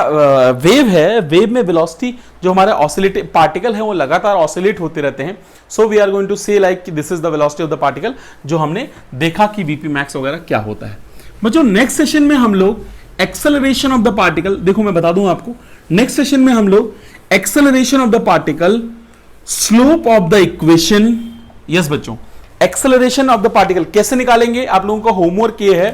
वेव है, वेव में वेलोसिटी जो हमारा ऑसिलेट पार्टिकल है वो लगातार ऑसिलेट होते रहते हैं। So we are going to say like this is the velocity of the particle, जो हमने देखा कि वीपी मैक्स वगैरह क्या होता है। बच्चों नेक्स्ट सेशन में हम लोग एक्सेलरेशन ऑफ द पार्टिकल, देखो मैं बता दूं आपको, नेक्स्ट सेशन में हम लोग acceleration of the particle, slope of the equation, yes बच्चों, एक्सेलरेशन ऑफ द पार्टिकल कैसे निकालेंगे। आप लोगों का होमवर्क ये है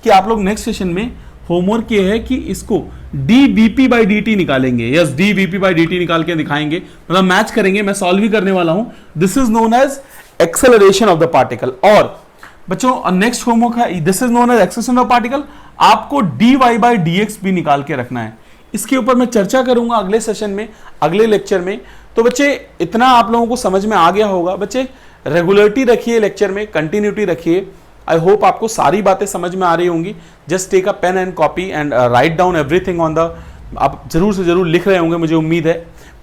कि आप लोग नेक्स्ट सेशन में होमवर्क ये है कि इसको dVp/dt निकालेंगे। यस, dVp/dt निकाल के दिखाएंगे, मतलब मैच करेंगे। मैं सॉल्व भी करने वाला हूं। This is known as acceleration of the particle. और बच्चों नेक्स्ट होमवर्क है, this is known as acceleration of particle. आपको dy/dx भी निकाल के रखना है। इसके ऊपर मैं चर्चा करूंगा अगले सेशन में, अगले लेक्चर में। तो बच्चे इतना आप लोगों को समझ में आ गया होगा। बच्चे रेगुलरिटी रखिए, लेक्चर में कंटिन्यूटी रखिए। आई होप आपको सारी बातें समझ में आ रही होंगी। Just take a pen and copy and write down everything on the, आप जरूर से जरूर लिख रहे होंगे, मुझे उम्मीद है।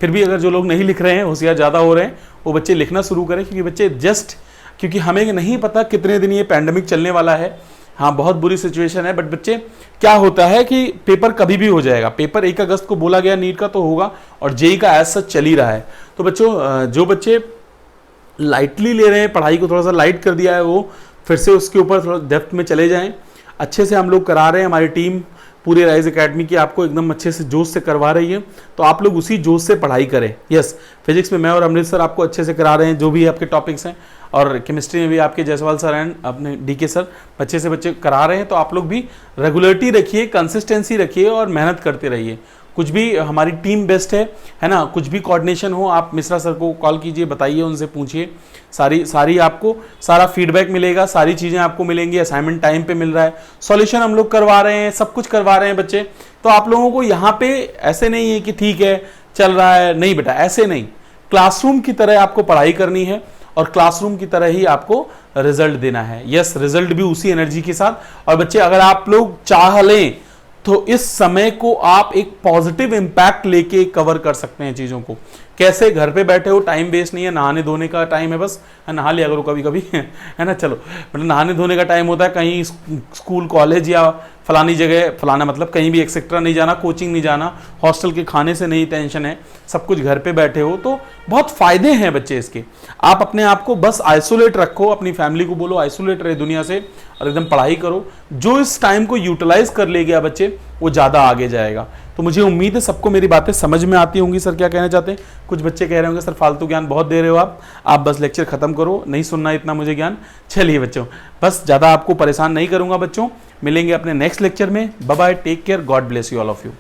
फिर भी अगर जो लोग नहीं लिख रहे हैं, होशियार ज़्यादा हो रहे हैं, वो बच्चे लिखना शुरू करें। क्योंकि बच्चे क्योंकि हमें नहीं पता कितने दिन ये पैंडेमिक चलने वाला है। हाँ, बहुत बुरी सिचुएशन है, बट बच्चे क्या होता है कि पेपर कभी भी हो जाएगा। पेपर 1 अगस्त को बोला गया नीट का, तो होगा, और जेई का एज सच चल ही रहा है। तो बच्चों जो बच्चे लाइटली ले रहे हैं, पढ़ाई को थोड़ा सा लाइट कर दिया है, वो फिर से उसके ऊपर थोड़ा डेप्थ में चले जाएं। अच्छे से हम लोग करा रहे हैं, हमारी टीम पूरी राइज एकेडमी की आपको एकदम अच्छे से जोश से करवा रही है। तो आप लोग उसी जोश से पढ़ाई करें। यस, फिजिक्स में मैं और अमृत सर आपको अच्छे से करा रहे हैं, जो भी आपके टॉपिक्स हैं, और केमिस्ट्री में भी आपके जायसवाल सर एंड अपने डीके सर अच्छे से बच्चे करा रहे हैं। तो आप लोग भी रेगुलरिटी रखिए, कंसिस्टेंसी रखिए और मेहनत करते रहिए। कुछ भी, हमारी टीम बेस्ट है ना। कुछ भी कोऑर्डिनेशन हो, आप मिश्रा सर को कॉल कीजिए, बताइए, उनसे पूछिए। सारी आपको सारा फीडबैक मिलेगा, सारी चीज़ें आपको मिलेंगी। असाइनमेंट टाइम पे मिल रहा है, सॉल्यूशन हम लोग करवा रहे हैं, सब कुछ करवा रहे हैं बच्चे। तो आप लोगों को यहाँ पे ऐसे नहीं है कि ठीक है चल रहा है, नहीं बेटा, ऐसे नहीं। क्लासरूम की तरह आपको पढ़ाई करनी है और क्लासरूम की तरह ही आपको रिजल्ट देना है। यस, रिजल्ट भी उसी एनर्जी के साथ। और बच्चे अगर आप लोग चाह लें तो इस समय को आप एक पॉजिटिव इंपैक्ट लेके कवर कर सकते हैं चीज़ों को। कैसे? घर पे बैठे हो, टाइम वेस्ट नहीं है, नहाने धोने का टाइम है, बस नहा लिया करो कभी कभी है ना। चलो, मतलब नहाने धोने का टाइम होता है, कहीं स्कूल कॉलेज या फलानी जगह, फलाना मतलब कहीं भी एक्सेट्रा नहीं जाना, कोचिंग नहीं जाना, हॉस्टल के खाने से नहीं टेंशन है, सब कुछ घर पे बैठे हो। तो बहुत फायदे हैं बच्चे इसके। आप अपने आप को बस आइसोलेट रखो, अपनी फैमिली को बोलो आइसोलेट रहे दुनिया से, और एकदम पढ़ाई करो। जो इस टाइम को यूटिलाइज कर ले गया बच्चे, वो ज़्यादा आगे जाएगा। तो मुझे उम्मीद है सबको मेरी बातें समझ में आती होंगी। सर क्या कहना चाहते हैं? कुछ बच्चे कह रहे होंगे सर फालतू ज्ञान बहुत दे रहे हो आप बस लेक्चर खत्म करो, नहीं सुनना इतना मुझे ज्ञान। चलिए बच्चों, बस ज़्यादा आपको परेशान नहीं करूंगा बच्चों। मिलेंगे अपने नेक्स्ट लेक्चर में। Bye bye, take care, God bless you all of you.